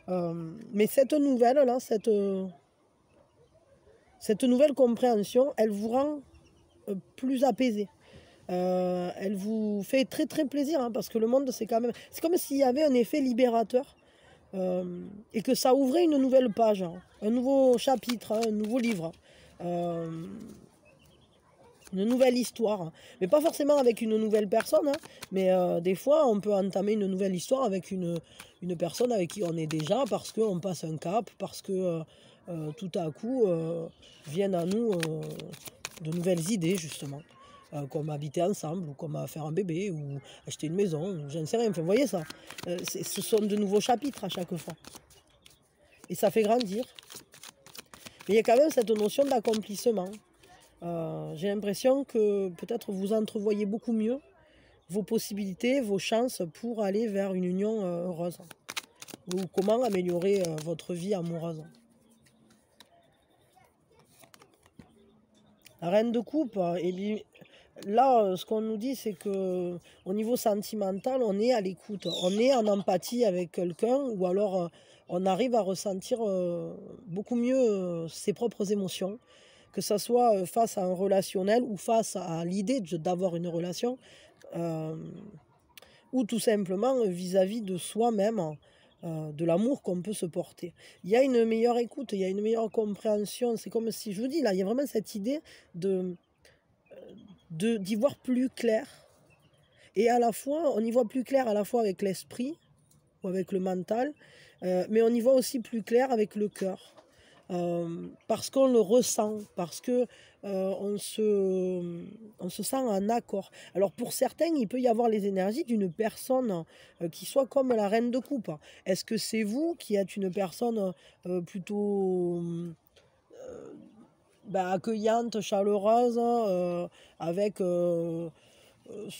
Hein. Mais cette nouvelle-là, cette nouvelle compréhension, elle vous rend plus apaisé. Elle vous fait très très plaisir hein, parce que le monde c'est comme s'il y avait un effet libérateur et que ça ouvrait une nouvelle page, hein, un nouveau chapitre, hein, un nouveau livre, une nouvelle histoire, hein. Mais pas forcément avec une nouvelle personne, hein, mais des fois on peut entamer une nouvelle histoire avec une personne avec qui on est déjà parce qu'on passe un cap, parce que tout à coup viennent à nous de nouvelles idées justement, comme habiter ensemble, ou comme faire un bébé, ou acheter une maison, ou j'en sais rien. Enfin, vous voyez ça, ce sont de nouveaux chapitres à chaque fois. Et ça fait grandir. Mais il y a quand même cette notion d'accomplissement. J'ai l'impression que peut-être vous entrevoyez beaucoup mieux vos possibilités, vos chances pour aller vers une union heureuse. Ou comment améliorer votre vie amoureuse. La reine de coupe, et bien, là, ce qu'on nous dit, c'est que au niveau sentimental, on est à l'écoute, on est en empathie avec quelqu'un, ou alors on arrive à ressentir beaucoup mieux ses propres émotions, que ce soit face à un relationnel ou face à l'idée d'avoir une relation, ou tout simplement vis-à-vis de soi-même. De l'amour qu'on peut se porter. Il y a une meilleure écoute, il y a une meilleure compréhension. C'est comme si, je vous dis, là, il y a vraiment cette idée d'y voir plus clair. Et à la fois, on y voit plus clair à la fois avec l'esprit ou avec le mental, mais on y voit aussi plus clair avec le cœur. Parce qu'on le ressent, parce que on se sent en accord. Alors pour certains, il peut y avoir les énergies d'une personne qui soit comme la reine de coupe. Est-ce que c'est vous qui êtes une personne plutôt accueillante, chaleureuse, avec ce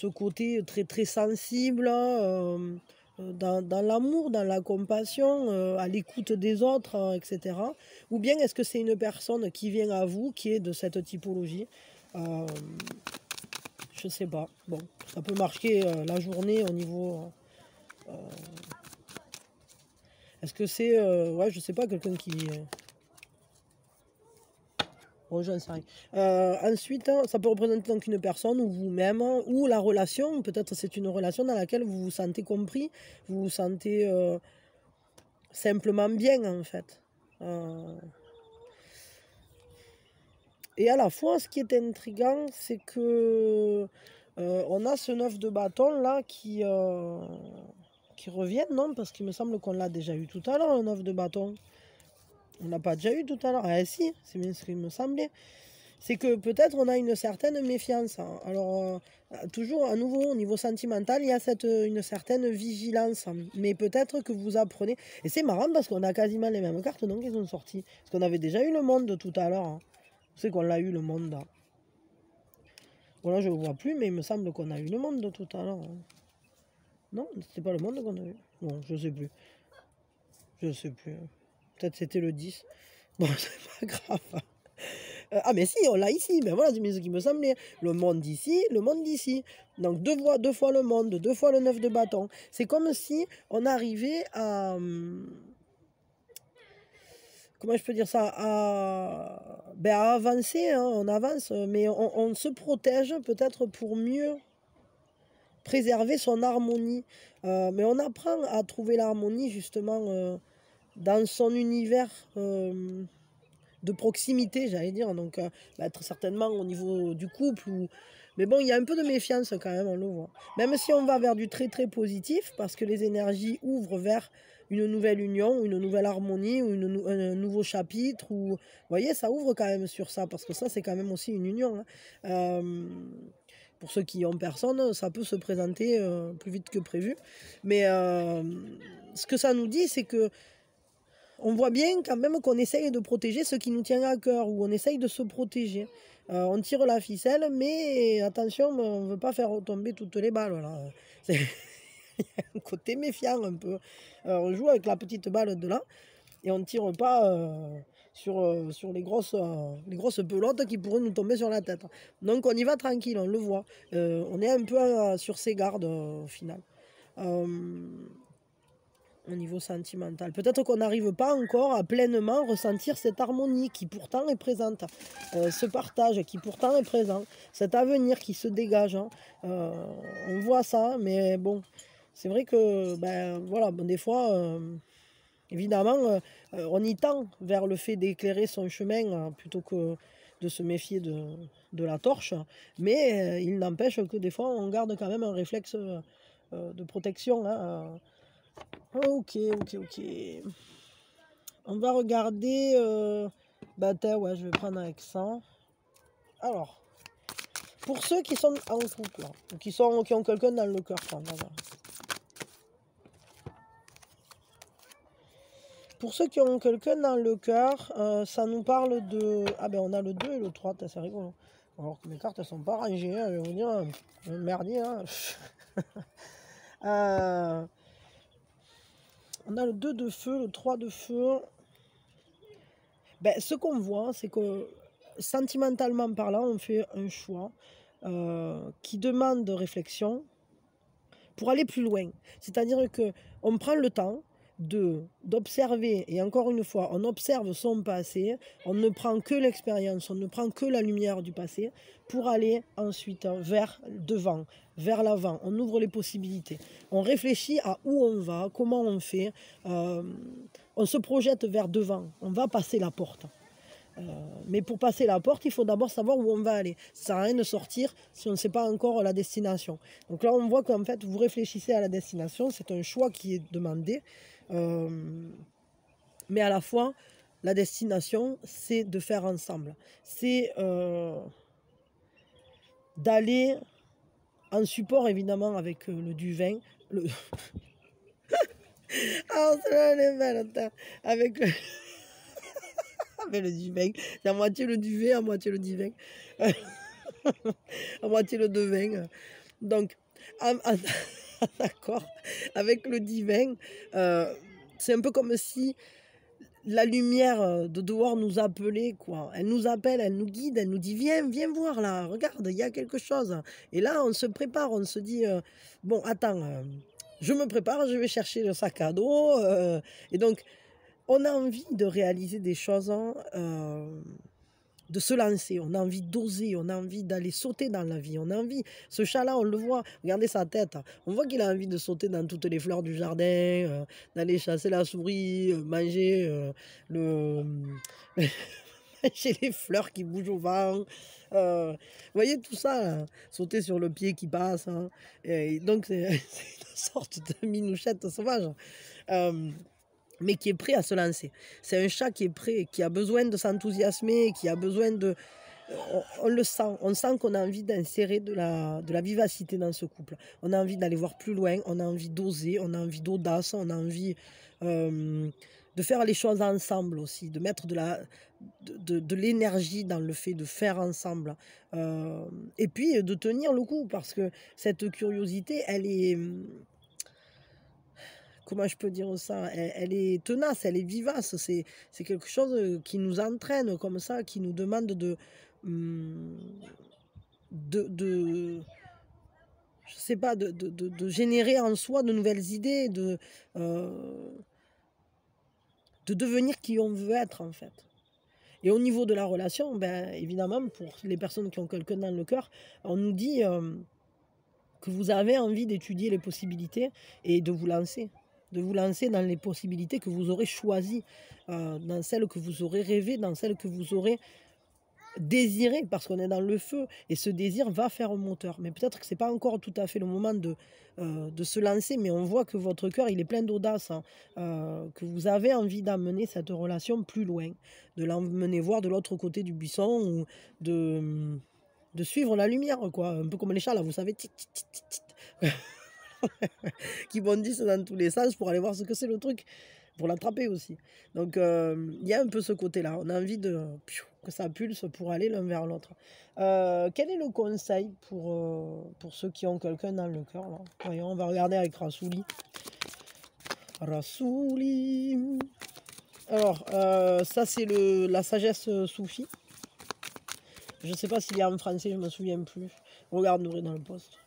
côté très très sensible, dans l'amour, dans la compassion, à l'écoute des autres, etc. Ou bien est-ce que c'est une personne qui vient à vous, qui est de cette typologie? Je sais pas. Bon, ça peut marquer la journée au niveau... est-ce que c'est... ouais, je sais pas, quelqu'un qui... Bon, j'en sais rien. Ensuite, ça peut représenter donc une personne ou vous-même, ou la relation. Peut-être c'est une relation dans laquelle vous vous sentez compris, vous vous sentez simplement bien en fait. Et à la fois, ce qui est intriguant, c'est que on a ce 9 de bâton là qui revient, non? Parce qu'il me semble qu'on l'a déjà eu tout à l'heure, le 9 de bâton. On n'a pas déjà eu tout à l'heure? Ah si, c'est bien ce qu'il me semblait. c'est que peut-être on a une certaine méfiance. Hein. Alors, toujours à nouveau, au niveau sentimental, il y a une certaine vigilance. Mais peut-être que vous apprenez... Et c'est marrant parce qu'on a quasiment les mêmes cartes, donc ils sont sortis. Parce qu'on avait déjà eu le monde tout à l'heure. Hein. Vous savez qu'on l'a eu, le monde. Là. Bon, là, je ne le vois plus, mais il me semble qu'on a eu le monde tout à l'heure. Hein. Non, c'était pas le monde qu'on a eu. Bon, je sais plus. Je sais plus. Peut-être c'était le 10. Bon, c'est pas grave. Ah mais si, on l'a ici, mais voilà, c'est ce qui me semblait. Le monde d'ici, le monde d'ici. Donc deux fois le monde, 2 fois le 9 de bâton. C'est comme si on arrivait à... Comment je peux dire ça? À avancer, hein, on avance, mais on se protège peut-être pour mieux préserver son harmonie. Mais on apprend à trouver l'harmonie justement dans son univers de proximité, j'allais dire, donc certainement au niveau du couple. Mais bon, il y a un peu de méfiance quand même, on le voit. Même si on va vers du très très positif, parce que les énergies ouvrent vers une nouvelle union, une nouvelle harmonie, ou un nouveau chapitre, ou... Vous voyez, ça ouvre quand même sur ça, parce que ça, c'est quand même aussi une union. Hein. Pour ceux qui ont personne, ça peut se présenter plus vite que prévu. Mais ce que ça nous dit, c'est que on voit bien quand même qu'on essaye de protéger ce qui nous tient à cœur, ou on essaye de se protéger. On tire la ficelle, mais attention, on ne veut pas faire retomber toutes les balles. Voilà. C'est un côté méfiant un peu. On joue avec la petite balle de là, et on ne tire pas sur les grosses pelotes qui pourraient nous tomber sur la tête. Donc on y va tranquille, on le voit. On est un peu sur ses gardes au final. Au niveau sentimental. Peut-être qu'on n'arrive pas encore à pleinement ressentir cette harmonie qui pourtant est présente, ce partage qui pourtant est présent, cet avenir qui se dégage. Hein. On voit ça, mais bon, c'est vrai que voilà, bon, des fois, évidemment, on y tend vers le fait d'éclairer son chemin plutôt que de se méfier de la torche, mais il n'empêche que des fois, on garde quand même un réflexe de protection. Hein, Ok. On va regarder... ouais, je vais prendre avec ça. Alors, pour ceux qui sont en couple, hein, ou qui ont quelqu'un dans le cœur. Pour ceux qui ont quelqu'un dans le cœur, ça nous parle de... Ah ben on a le 2 et le 3, c'est rigolo. Alors que mes cartes elles sont pas rangées, hein, je vais vous dire, un merdier. Hein. On a le 2 de feu, le 3 de feu. Ce qu'on voit, c'est que sentimentalement parlant, on fait un choix qui demande réflexion pour aller plus loin. C'est-à-dire qu'on prend le temps d'observer, et encore une fois, on observe son passé, on ne prend que l'expérience, on ne prend que la lumière du passé pour aller ensuite vers devant, vers l'avant. On ouvre les possibilités. On réfléchit à où on va, comment on fait. On se projette vers devant. On va passer la porte. Mais pour passer la porte, il faut d'abord savoir où on va aller. Ça ne sert à rien de sortir si on ne sait pas encore la destination. Donc là, on voit qu'en fait, vous réfléchissez à la destination. C'est un choix qui est demandé. Mais à la fois, la destination, c'est de faire ensemble. C'est d'aller en support, évidemment, avec le Duvin. Ah, celle-là, elle est belle. Avec le... avec le Duvin. C'est à moitié le duvet, à moitié le divin. À moitié le devin. Donc, d'accord. Avec le divin, c'est un peu comme si la lumière de dehors nous appelait, quoi. Elle nous appelle, elle nous guide, elle nous dit viens voir là, regarde, il y a quelque chose. Et là, on se prépare, on se dit bon, attends, je me prépare, je vais chercher le sac à dos. Et donc, on a envie de réaliser des choses, de se lancer, on a envie d'oser, on a envie d'aller sauter dans la vie, on a envie, ce chat-là, on le voit, regardez sa tête, on voit qu'il a envie de sauter dans toutes les fleurs du jardin, d'aller chasser la souris, manger manger les fleurs qui bougent au vent. Vous voyez tout ça, là, sauter sur le pied qui passe. Hein, et donc, c'est une sorte de minouchette sauvage. Mais qui est prêt à se lancer. C'est un chat qui est prêt, qui a besoin de s'enthousiasmer, qui a besoin de... on le sent. On sent qu'on a envie d'insérer de la vivacité dans ce couple. On a envie d'aller voir plus loin, on a envie d'oser, on a envie d'audace, on a envie de faire les choses ensemble aussi, de mettre de l'énergie dans le fait de faire ensemble. Et puis de tenir le coup, parce que cette curiosité, elle est... Comment je peux dire ça? Elle est tenace, elle est vivace. C'est quelque chose qui nous entraîne comme ça, qui nous demande hum, de je sais pas, de générer en soi de nouvelles idées, euh, de devenir qui on veut être en fait. Et au niveau de la relation, ben, évidemment, pour les personnes qui ont quelqu'un dans le cœur, on nous dit que vous avez envie d'étudier les possibilités et de vous lancer. De vous lancer dans les possibilités que vous aurez choisies, dans celles que vous aurez rêvées, dans celles que vous aurez désirées, parce qu'on est dans le feu, et ce désir va faire un moteur. Mais peut-être que ce n'est pas encore tout à fait le moment de se lancer, mais on voit que votre cœur, il est plein d'audace, hein, que vous avez envie d'amener cette relation plus loin, de l'emmener voir de l'autre côté du buisson, ou de suivre la lumière, quoi. Un peu comme les chats, là, vous savez, tit, tit, tit, tit, tit. Qui bondissent dans tous les sens pour aller voir ce que c'est le truc, pour l'attraper aussi. Donc il y a un peu ce côté-là. On a envie que ça pulse pour aller l'un vers l'autre. Quel est le conseil pour ceux qui ont quelqu'un dans le cœur là? Voyons, on va regarder avec Rassouli. Rassouli. Alors, ça c'est la sagesse soufie. Je ne sais pas s'il y a en français, je ne me souviens plus. Regarde Nourri dans le post.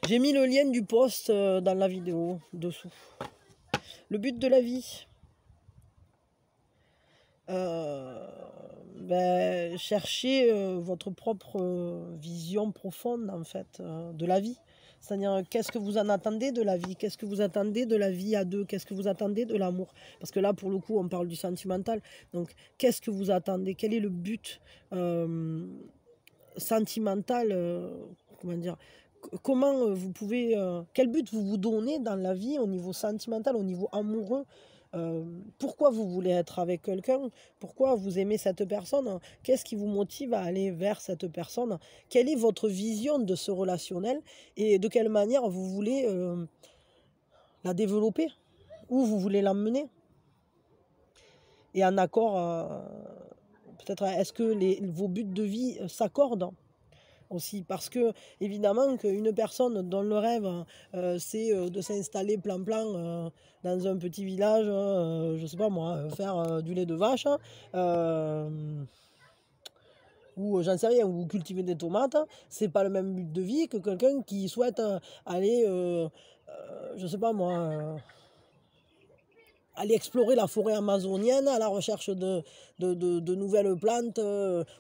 J'ai mis le lien du post dans la vidéo dessous. Le but de la vie, cherchez votre propre vision profonde en fait de la vie. C'est-à-dire, qu'est-ce que vous en attendez de la vie? Qu'est-ce que vous attendez de la vie à deux? Qu'est-ce que vous attendez de l'amour? Parce que là, pour le coup, on parle du sentimental. Donc, qu'est-ce que vous attendez? Quel est le but sentimental? Comment dire? Comment vous pouvez... quel but vous vous donnez dans la vie au niveau sentimental, au niveau amoureux? Pourquoi vous voulez être avec quelqu'un? Pourquoi vous aimez cette personne? Qu'est-ce qui vous motive à aller vers cette personne? Quelle est votre vision de ce relationnel? Et de quelle manière vous voulez la développer? Où vous voulez l'emmener? Et en accord, peut-être, est-ce que vos buts de vie s'accordent aussi? Parce que évidemment qu'une personne dont le rêve c'est de s'installer plan-plan dans un petit village, je sais pas moi, faire du lait de vache, ou j'en sais rien, ou cultiver des tomates, c'est pas le même but de vie que quelqu'un qui souhaite aller, je sais pas moi, aller explorer la forêt amazonienne à la recherche de nouvelles plantes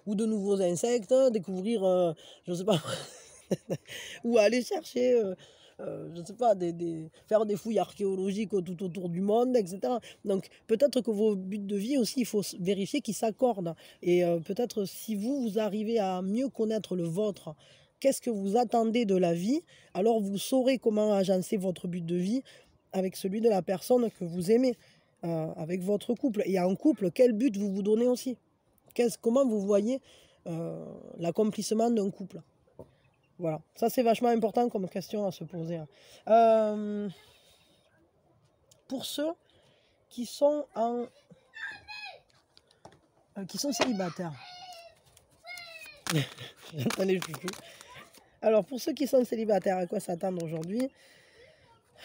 ou de nouveaux insectes, découvrir, je sais pas, ou aller chercher, je sais pas, faire des fouilles archéologiques tout autour du monde, etc. Donc peut-être que vos buts de vie aussi, il faut vérifier qu'ils s'accordent. Et peut-être si vous arrivez à mieux connaître le vôtre, qu'est-ce que vous attendez de la vie, alors vous saurez comment agencer votre but de vie avec celui de la personne que vous aimez, avec votre couple. Et en couple, quel but vous vous donnez aussi? Comment vous voyez l'accomplissement d'un couple? Voilà, ça c'est vachement important comme question à se poser. Pour ceux qui sont qui sont célibataires. J'entends les chouchous. Alors pour ceux qui sont célibataires, à quoi s'attendre aujourd'hui?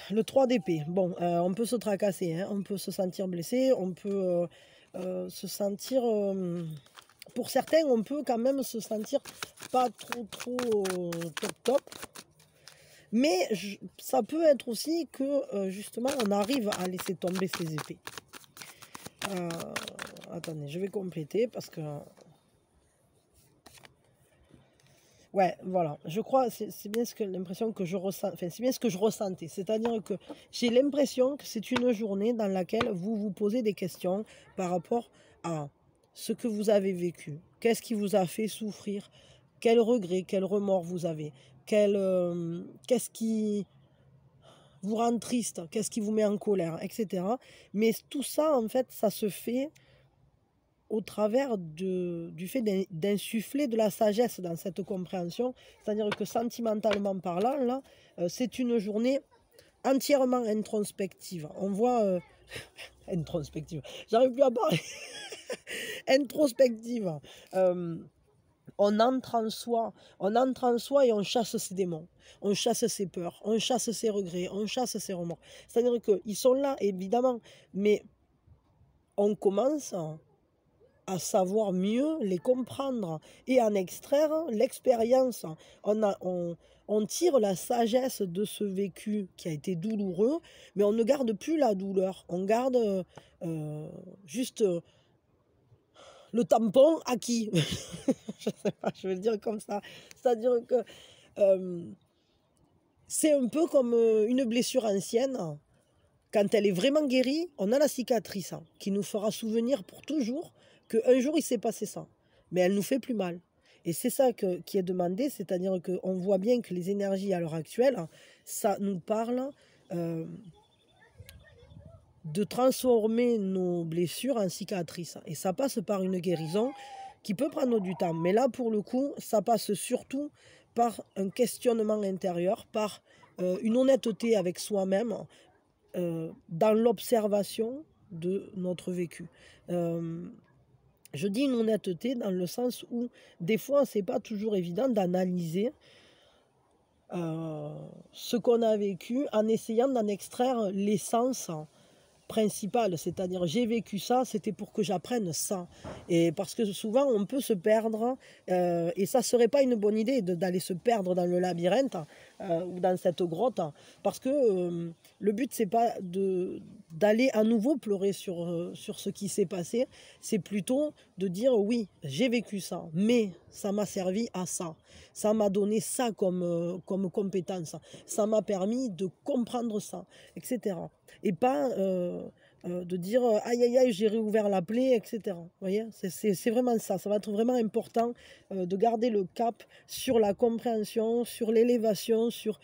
Le 3 d'épée. Bon, on peut se tracasser, hein, on peut se sentir blessé, on peut se sentir... pour certains, on peut quand même se sentir pas trop top. Mais ça peut être aussi que justement on arrive à laisser tomber ces épées. Attendez, je vais compléter parce que... Ouais, voilà. Je crois, c'est bien l'impression que je ressens, enfin, c'est bien ce que je ressentais. C'est-à-dire que j'ai l'impression que c'est une journée dans laquelle vous vous posez des questions par rapport à ce que vous avez vécu. Qu'est-ce qui vous a fait souffrir? Quel regret, quel remords vous avez? Qu'est-ce qui vous rend triste? Qu'est-ce qui vous met en colère, etc. Mais tout ça, en fait, ça se fait au travers du fait d'insuffler de la sagesse dans cette compréhension. C'est-à-dire que sentimentalement parlant, là, c'est une journée entièrement introspective. On voit... introspective. J'arrive plus à parler. Introspective. On entre en soi et on chasse ses démons, on chasse ses peurs, on chasse ses regrets, on chasse ses remords. C'est-à-dire qu'ils sont là, évidemment, mais on commence à savoir mieux les comprendre et en extraire l'expérience. On tire la sagesse de ce vécu qui a été douloureux, mais on ne garde plus la douleur. On garde juste le tampon acquis. Je sais pas, je vais le dire comme ça. C'est-à-dire que c'est un peu comme une blessure ancienne. Quand elle est vraiment guérie, on a la cicatrice qui nous fera souvenir pour toujours qu'un jour il s'est passé ça. Mais elle nous fait plus mal. Et c'est ça qui est demandé, c'est-à-dire qu'on voit bien que les énergies à l'heure actuelle, ça nous parle de transformer nos blessures en cicatrices. Et ça passe par une guérison qui peut prendre du temps. Mais là, pour le coup, ça passe surtout par un questionnement intérieur, par une honnêteté avec soi-même, dans l'observation de notre vécu. Je dis une honnêteté dans le sens où des fois c'est pas toujours évident d'analyser ce qu'on a vécu en essayant d'en extraire l'essence principale, c'est-à-dire j'ai vécu ça, c'était pour que j'apprenne ça. Et parce que souvent on peut se perdre, et ça serait pas une bonne idée d'aller se perdre dans le labyrinthe ou dans cette grotte, parce que le but c'est pas d'aller à nouveau pleurer sur ce qui s'est passé, c'est plutôt de dire oui, j'ai vécu ça, mais ça m'a servi à ça, ça m'a donné ça comme compétence, ça m'a permis de comprendre ça, etc. Et pas de dire aïe aïe aïe j'ai réouvert la plaie, etc. Vous voyez, c'est vraiment ça. Ça va être vraiment important de garder le cap sur la compréhension, sur l'élévation, sur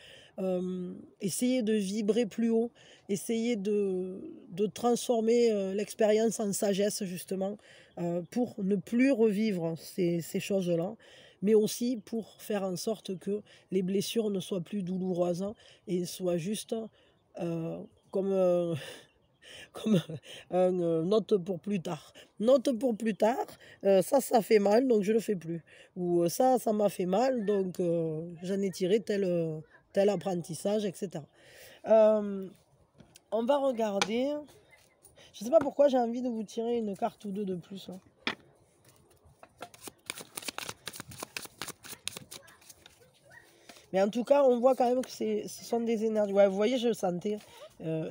essayer de vibrer plus haut, essayer de transformer l'expérience en sagesse justement pour ne plus revivre ces choses-là, mais aussi pour faire en sorte que les blessures ne soient plus douloureuses et soient juste comme, comme un note pour plus tard. Note pour plus tard, ça fait mal, donc je le fais plus. Ou ça m'a fait mal, donc j'en ai tiré tel apprentissage, etc. On va regarder. Je sais pas pourquoi j'ai envie de vous tirer une carte ou deux de plus. Là. Mais en tout cas, on voit quand même que ce sont des énergies. Ouais, vous voyez, je le sentais.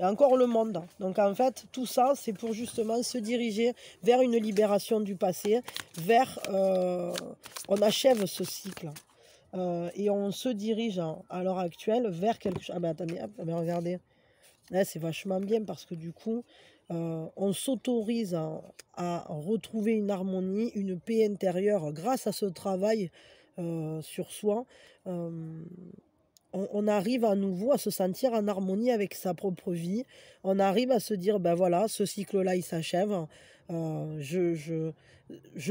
Encore le monde. Donc en fait, tout ça, c'est pour justement se diriger vers une libération du passé, vers... on achève ce cycle. Et on se dirige à l'heure actuelle vers quelque chose... Ah ben attendez, hop, ben regardez. Là, c'est vachement bien parce que du coup, on s'autorise à retrouver une harmonie, une paix intérieure grâce à ce travail sur soi. On arrive à nouveau à se sentir en harmonie avec sa propre vie. On arrive à se dire, ben voilà, ce cycle-là, il s'achève. Je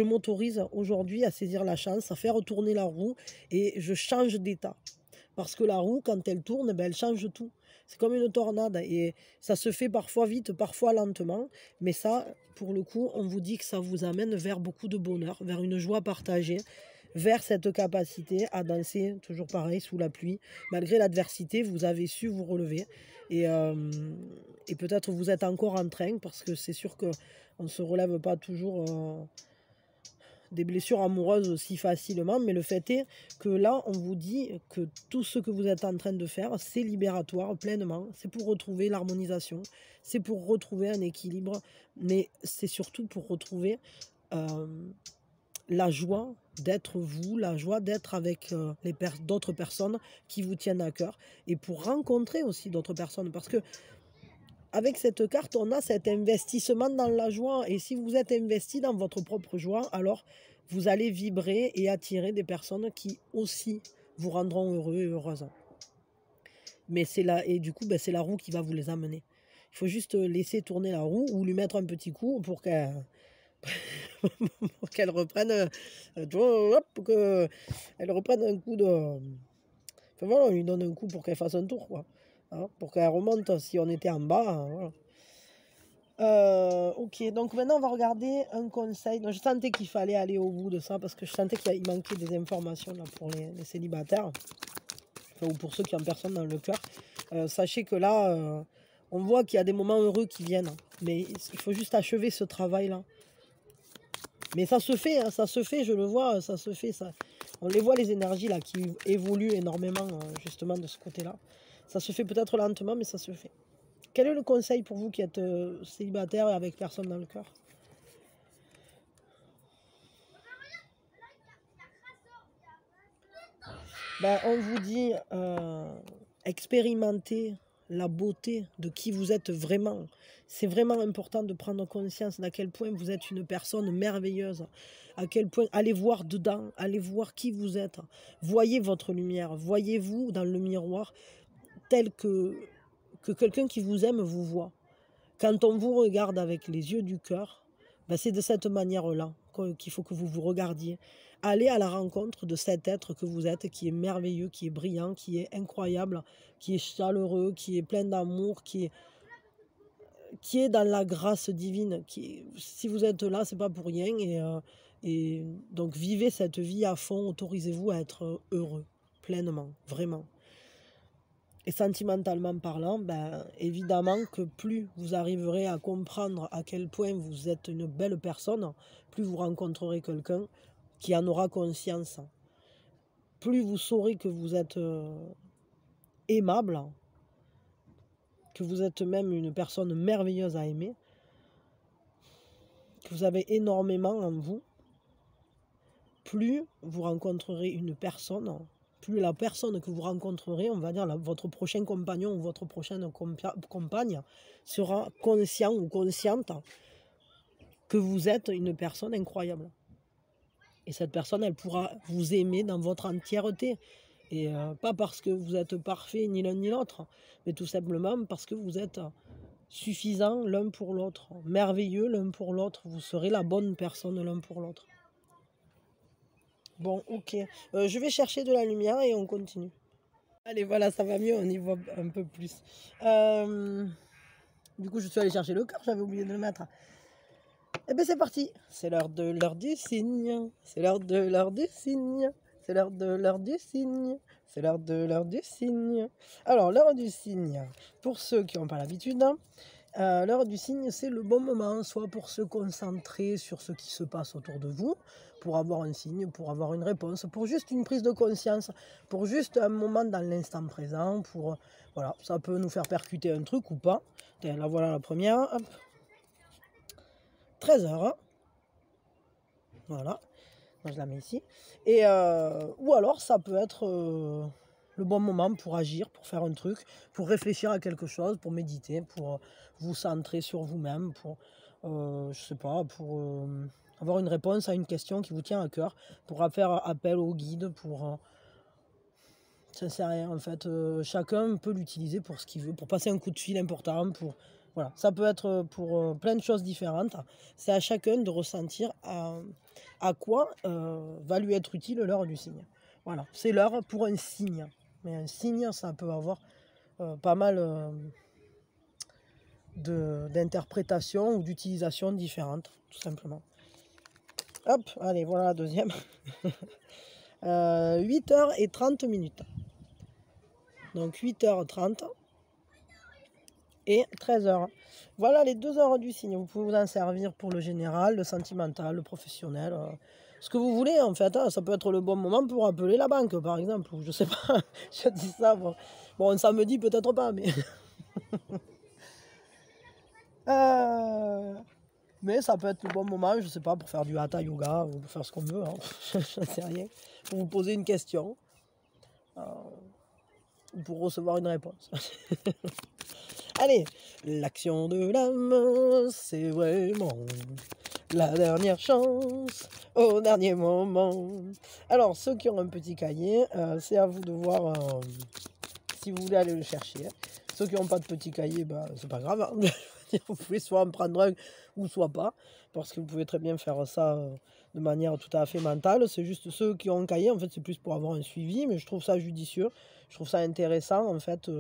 m'autorise aujourd'hui à saisir la chance, à faire tourner la roue et je change d'état. Parce que la roue, quand elle tourne, ben, elle change tout. C'est comme une tornade et ça se fait parfois vite, parfois lentement. Mais ça, pour le coup, on vous dit que ça vous amène vers beaucoup de bonheur, vers une joie partagée, vers cette capacité à danser, toujours pareil, sous la pluie. Malgré l'adversité, vous avez su vous relever. Et peut-être vous êtes encore en train, parce que c'est sûr qu'on ne se relève pas toujours... des blessures amoureuses aussi facilement, mais le fait est que là, on vous dit que tout ce que vous êtes en train de faire, c'est libératoire pleinement, c'est pour retrouver l'harmonisation, c'est pour retrouver un équilibre, mais c'est surtout pour retrouver la joie d'être vous, la joie d'être avec d'autres personnes qui vous tiennent à cœur, et pour rencontrer aussi d'autres personnes, parce que avec cette carte, on a cet investissement dans la joie. Et si vous êtes investi dans votre propre joie, alors vous allez vibrer et attirer des personnes qui aussi vous rendront heureux et heureuses. Mais c'est là, et du coup, ben, c'est la roue qui va vous les amener. Il faut juste laisser tourner la roue ou lui mettre un petit coup pour qu'elle reprenne, tu vois, hop, qu'elle reprenne un coup de... Enfin voilà, on lui donne un coup pour qu'elle fasse un tour, quoi. Hein, pour qu'elle remonte si on était en bas, hein, voilà. Ok, donc maintenant on va regarder un conseil. Donc, je sentais qu'il fallait aller au bout de ça parce que je sentais qu'il manquait des informations là, pour les célibataires, enfin, ou pour ceux qui ont personne dans le cœur. Sachez que là, on voit qu'il y a des moments heureux qui viennent, mais il faut juste achever ce travail-là. Mais ça se fait, hein, ça se fait, je le vois, ça se fait. Ça. On les voit, les énergies là qui évoluent énormément justement de ce côté-là. Ça se fait peut-être lentement, mais ça se fait. Quel est le conseil pour vous qui êtes célibataire et avec personne dans le cœur? Ben, on vous dit expérimentez la beauté de qui vous êtes vraiment. C'est vraiment important de prendre conscience d'à quel point vous êtes une personne merveilleuse. À quel point, allez voir dedans, allez voir qui vous êtes. Voyez votre lumière, voyez-vous dans le miroir tel que quelqu'un qui vous aime vous voit. Quand on vous regarde avec les yeux du cœur, ben c'est de cette manière-là qu'il faut que vous vous regardiez. Allez à la rencontre de cet être que vous êtes, qui est merveilleux, qui est brillant, qui est incroyable, qui est chaleureux, qui est plein d'amour, qui est dans la grâce divine. Si vous êtes là, c'est pas pour rien. Et donc vivez cette vie à fond, autorisez-vous à être heureux, pleinement, vraiment. Et sentimentalement parlant, ben, évidemment que plus vous arriverez à comprendre à quel point vous êtes une belle personne, plus vous rencontrerez quelqu'un qui en aura conscience. Plus vous saurez que vous êtes aimable, que vous êtes même une personne merveilleuse à aimer, que vous avez énormément en vous, plus vous rencontrerez une personne, plus la personne que vous rencontrerez, on va dire votre prochain compagnon ou votre prochaine compagne, sera conscient ou consciente que vous êtes une personne incroyable. Et cette personne, elle pourra vous aimer dans votre entièreté. Et pas parce que vous êtes parfait ni l'un ni l'autre, mais tout simplement parce que vous êtes suffisants l'un pour l'autre, merveilleux l'un pour l'autre. Vous serez la bonne personne l'un pour l'autre. Bon, ok. Je vais chercher de la lumière et on continue. Allez, voilà, ça va mieux, on y voit un peu plus. Du coup, je suis allée chercher le cœur, j'avais oublié de le mettre. Et bien, c'est parti. C'est l'heure du cygne. C'est l'heure du cygne. C'est l'heure du cygne. C'est l'heure du cygne. Alors, l'heure du cygne, pour ceux qui n'ont pas l'habitude, l'heure du cygne, c'est le bon moment, soit pour se concentrer sur ce qui se passe autour de vous, pour avoir un signe, pour avoir une réponse, pour juste une prise de conscience, pour juste un moment dans l'instant présent, pour voilà, ça peut nous faire percuter un truc ou pas. Là voilà la première, hop. 13h, voilà, moi je la mets ici, et ou alors ça peut être le bon moment pour agir, pour faire un truc, pour réfléchir à quelque chose, pour méditer, pour vous centrer sur vous-même, pour, je sais pas, pour avoir une réponse à une question qui vous tient à cœur, pour faire appel au guide, pour... ça sert à rien en fait, chacun peut l'utiliser pour ce qu'il veut, pour passer un coup de fil important, pour... Voilà, ça peut être pour plein de choses différentes. C'est à chacun de ressentir à quoi va lui être utile l'heure du cygne. Voilà, c'est l'heure pour un signe. Mais un signe, ça peut avoir pas mal d'interprétations ou d'utilisations différentes, tout simplement. Hop, allez, voilà la deuxième. 8h30. Donc 8h30 et 13h. Voilà les 2 heures du signe. Vous pouvez vous en servir pour le général, le sentimental, le professionnel, ce que vous voulez en fait. Ça peut être le bon moment pour appeler la banque par exemple, ou je sais pas, je dis ça. Bon, ça me dit peut-être pas, mais... mais ça peut être le bon moment, je sais pas, pour faire du hatha yoga, ou pour faire ce qu'on veut, hein. Je ne sais rien. Pour vous poser une question, ou pour recevoir une réponse. Allez, l'action de l'âme, c'est vraiment la dernière chance, au dernier moment. Alors, ceux qui ont un petit cahier, c'est à vous de voir si vous voulez aller le chercher. Ceux qui n'ont pas de petit cahier, bah, c'est pas grave, hein. Vous pouvez soit en prendre un ou soit pas, parce que vous pouvez très bien faire ça de manière tout à fait mentale. C'est juste ceux qui ont un cahier, en fait, c'est plus pour avoir un suivi, mais je trouve ça judicieux. Je trouve ça intéressant, en fait,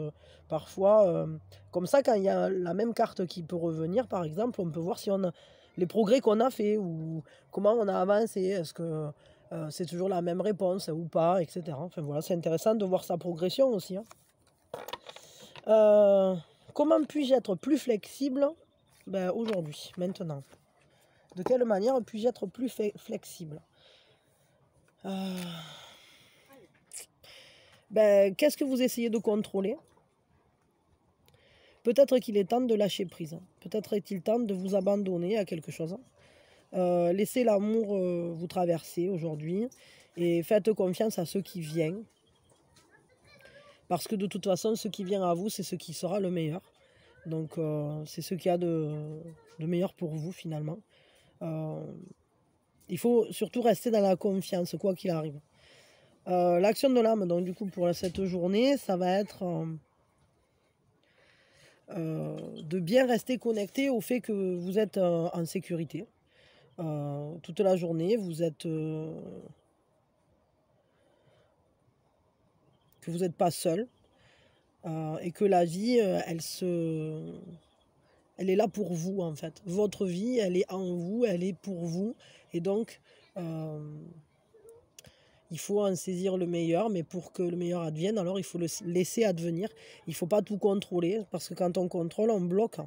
parfois. Comme ça, quand il y a la même carte qui peut revenir, par exemple, on peut voir si on a les progrès qu'on a fait ou comment on a avancé. Est-ce que c'est toujours la même réponse ou pas, etc. Enfin voilà, c'est intéressant de voir sa progression aussi, hein. Comment puis-je être plus flexible aujourd'hui, maintenant? De quelle manière puis-je être plus flexible? Qu'est-ce que vous essayez de contrôler? Peut-être qu'il est temps de lâcher prise. Peut-être est-il temps de vous abandonner à quelque chose. Laissez l'amour vous traverser aujourd'hui et faites confiance à ce qui vient. Parce que de toute façon, ce qui vient à vous, c'est ce qui sera le meilleur. Donc, c'est ce qu'il y a de meilleur pour vous, finalement. Il faut surtout rester dans la confiance, quoi qu'il arrive. L'action de l'âme, donc du coup, pour cette journée, ça va être de bien rester connecté au fait que vous êtes en sécurité. Toute la journée, que vous n'êtes pas seul. Et que la vie, elle est là pour vous, en fait. Votre vie, elle est en vous, elle est pour vous. Et donc, il faut en saisir le meilleur, mais pour que le meilleur advienne, alors il faut le laisser advenir. Il ne faut pas tout contrôler, parce que quand on contrôle, on bloque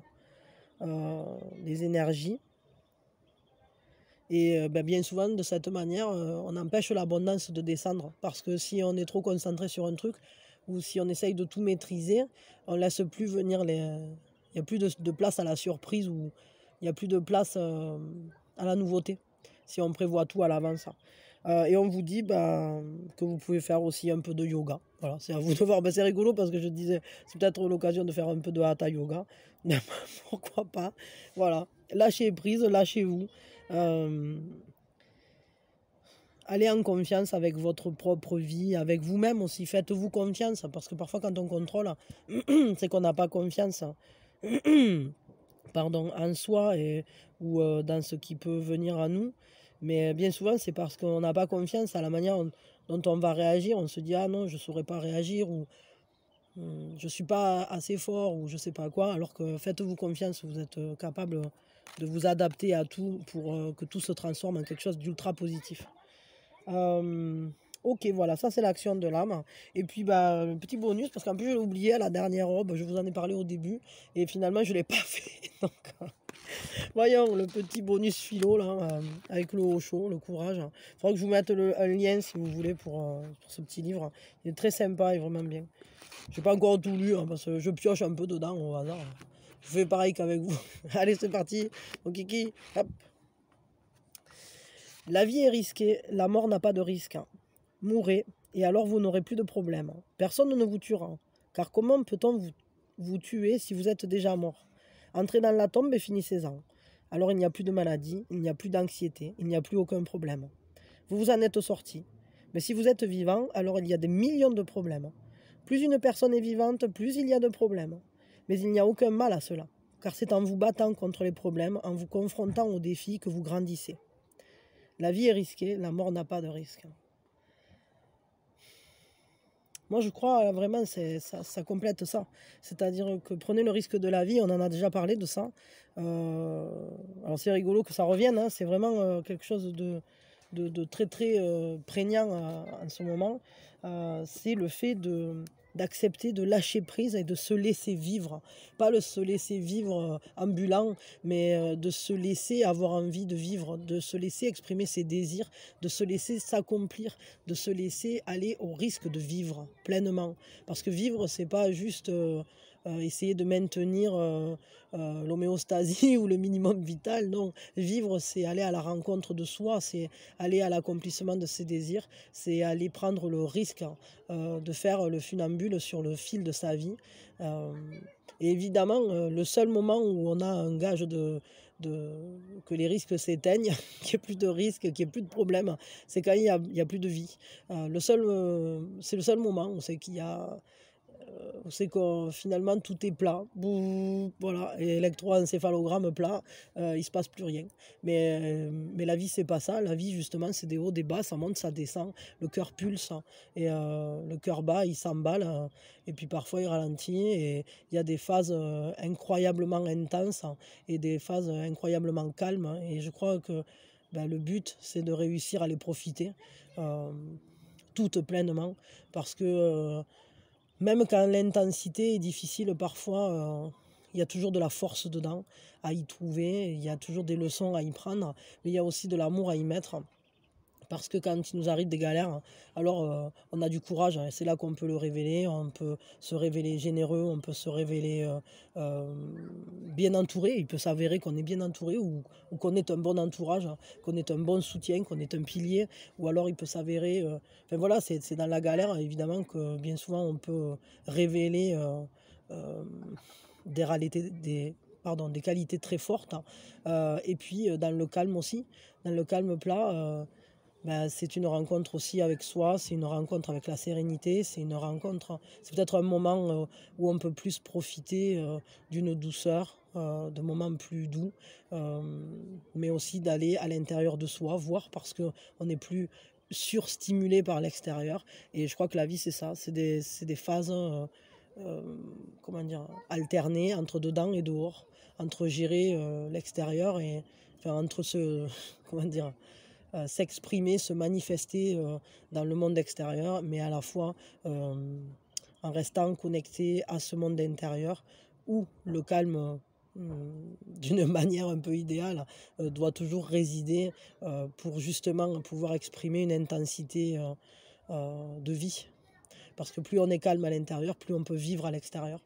les énergies. Et bien souvent, de cette manière, on empêche l'abondance de descendre. Parce que si on est trop concentré sur un truc, ou si on essaye de tout maîtriser, on ne laisse plus venir il n'y a plus de place à la surprise, ou il n'y a plus de place à la nouveauté, si on prévoit tout à l'avance. Et on vous dit que vous pouvez faire aussi un peu de yoga. Voilà, c'est à vous de voir. C'est rigolo parce que je disais, c'est peut-être l'occasion de faire un peu de hatha yoga. Pourquoi pas? Voilà, lâchez prise, lâchez-vous. Allez en confiance avec votre propre vie, avec vous-même aussi. Faites-vous confiance, parce que parfois quand on contrôle, c'est qu'on n'a pas confiance en soi ou dans ce qui peut venir à nous. Mais bien souvent, c'est parce qu'on n'a pas confiance à la manière dont on va réagir. On se dit, ah non, je ne saurais pas réagir, ou je ne suis pas assez fort, ou je ne sais pas quoi. Alors que faites-vous confiance, vous êtes capable de vous adapter à tout pour que tout se transforme en quelque chose d'ultra positif. Ok, voilà, ça c'est l'action de l'âme. Et puis, petit bonus, parce qu'en plus je l'ai oublié à la dernière robe, je vous en ai parlé au début, et finalement je ne l'ai pas fait. Donc, voyons, le petit bonus philo, là, avec le haut chaud, le courage. Il faudra que je vous mette un lien, si vous voulez, pour ce petit livre. Il est très sympa et vraiment bien. Je n'ai pas encore tout lu, parce que je pioche un peu dedans au hasard. Je fais pareil qu'avec vous. Allez, c'est parti. Mon kiki, hop. La vie est risquée, la mort n'a pas de risque. Mourrez, et alors vous n'aurez plus de problème. Personne ne vous tuera, car comment peut-on vous tuer si vous êtes déjà mort? Entrez dans la tombe et finissez-en. Alors il n'y a plus de maladie, il n'y a plus d'anxiété, il n'y a plus aucun problème. Vous vous en êtes sorti. Mais si vous êtes vivant, alors il y a des millions de problèmes. Plus une personne est vivante, plus il y a de problèmes. Mais il n'y a aucun mal à cela, car c'est en vous battant contre les problèmes, en vous confrontant aux défis que vous grandissez. La vie est risquée, la mort n'a pas de risque. Moi, je crois vraiment que ça complète ça. C'est-à-dire que prenez le risque de la vie, on en a déjà parlé de ça. Alors c'est rigolo que ça revienne, hein, c'est vraiment quelque chose de très très prégnant en ce moment. C'est le fait d'accepter de lâcher prise et de se laisser vivre. Pas le se laisser vivre ambulant, mais de se laisser avoir envie de vivre, de se laisser exprimer ses désirs, de se laisser s'accomplir, de se laisser aller au risque de vivre pleinement. Parce que vivre, c'est pas juste essayer de maintenir l'homéostasie ou le minimum vital. Non, vivre, c'est aller à la rencontre de soi, c'est aller à l'accomplissement de ses désirs, c'est aller prendre le risque de faire le funambule sur le fil de sa vie. Et évidemment, le seul moment où on a un gage que les risques s'éteignent, qu'il n'y ait plus de risques, qu'il n'y ait plus de problèmes, c'est quand il y a plus de vie. C'est le seul moment où c'est qu'il y a c'est que finalement tout est plat. Bouh, voilà, et électroencéphalogramme plat, il se passe plus rien. Mais la vie, c'est pas ça. La vie, justement, c'est des hauts, des bas, ça monte, ça descend. Le cœur pulse, et le cœur bat, il s'emballe, et puis parfois il ralentit. Et il y a des phases incroyablement intenses et des phases incroyablement calmes. Et je crois que ben, le but, c'est de réussir à les profiter toutes pleinement, parce que même quand l'intensité est difficile, parfois, il y a toujours de la force dedans à y trouver, il y a toujours des leçons à y prendre, mais il y a aussi de l'amour à y mettre. Parce que quand il nous arrive des galères, alors on a du courage, hein, et c'est là qu'on peut le révéler, on peut se révéler généreux, on peut se révéler bien entouré. Il peut s'avérer qu'on est bien entouré ou qu'on est un bon entourage, hein, qu'on est un bon soutien, qu'on est un pilier, ou alors il peut s'avérer... enfin voilà, c'est dans la galère, évidemment, que bien souvent on peut révéler euh, des réalités, des qualités très fortes, hein. Et puis dans le calme aussi, dans le calme plat... ben, c'est une rencontre aussi avec soi, c'est une rencontre avec la sérénité, c'est une rencontre, c'est peut-être un moment où on peut plus profiter d'une douceur, de moments plus doux, euh, mais aussi d'aller à l'intérieur de soi, voir, parce qu'on n'est plus surstimulé par l'extérieur. Et je crois que la vie, c'est ça, c'est des phases, euh, comment dire, alternées entre dedans et dehors, entre gérer l'extérieur et enfin, entre ce, comment dire, s'exprimer, se manifester dans le monde extérieur, mais à la fois en restant connecté à ce monde intérieur où le calme, d'une manière un peu idéale, doit toujours résider pour justement pouvoir exprimer une intensité de vie. Parce que plus on est calme à l'intérieur, plus on peut vivre à l'extérieur.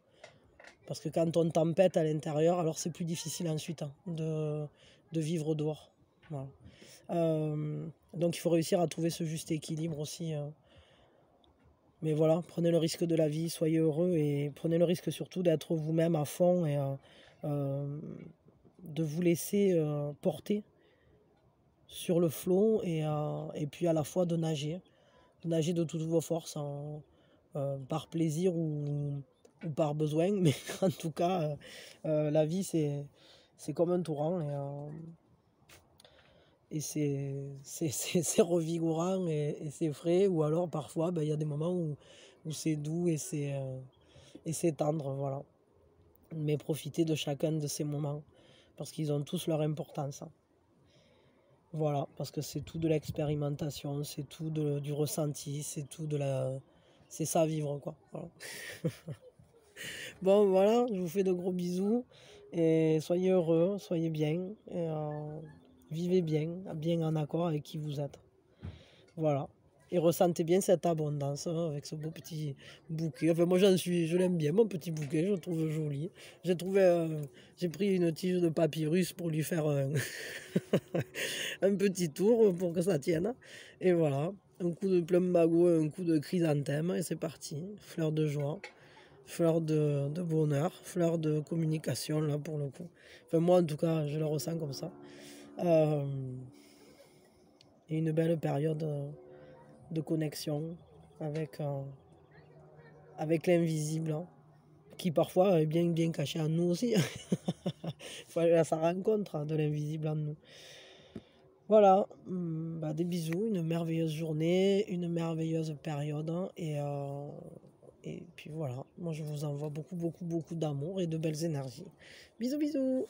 Parce que quand on tempête à l'intérieur, alors c'est plus difficile ensuite, hein, de vivre dehors. Voilà. Donc il faut réussir à trouver ce juste équilibre aussi. Mais voilà, prenez le risque de la vie, soyez heureux et prenez le risque surtout d'être vous-même à fond et de vous laisser porter sur le flot et puis à la fois de nager de toutes vos forces par plaisir ou par besoin. Mais en tout cas, la vie c'est comme un torrent et c'est revigorant et c'est frais, ou alors parfois ben, il y a des moments où c'est doux et c'est tendre, voilà. Mais profitez de chacun de ces moments, parce qu'ils ont tous leur importance, hein. Voilà, parce que c'est tout de l'expérimentation, c'est tout du ressenti, c'est tout de la... C'est ça vivre, quoi. Voilà. Bon, voilà, je vous fais de gros bisous, et soyez heureux, soyez bien, et vivez bien en accord avec qui vous êtes. Voilà. Et ressentez bien cette abondance hein, avec ce beau petit bouquet. Enfin, moi, je l'aime bien, mon petit bouquet, je le trouve joli. J'ai pris une tige de papyrus pour lui faire un petit tour pour que ça tienne. Et voilà, un coup de plumbago, un coup de chrysanthème, et c'est parti. Fleur de joie, fleur de bonheur, fleur de communication, là, pour le coup. Enfin, moi, en tout cas, je le ressens comme ça. Et une belle période de connexion avec, avec l'invisible, hein, qui parfois est bien caché en nous aussi. Il faut aller à sa rencontre de l'invisible en nous. Voilà, bah, des bisous, une merveilleuse journée, une merveilleuse période, hein, et puis voilà, moi je vous envoie beaucoup d'amour et de belles énergies. Bisous bisous.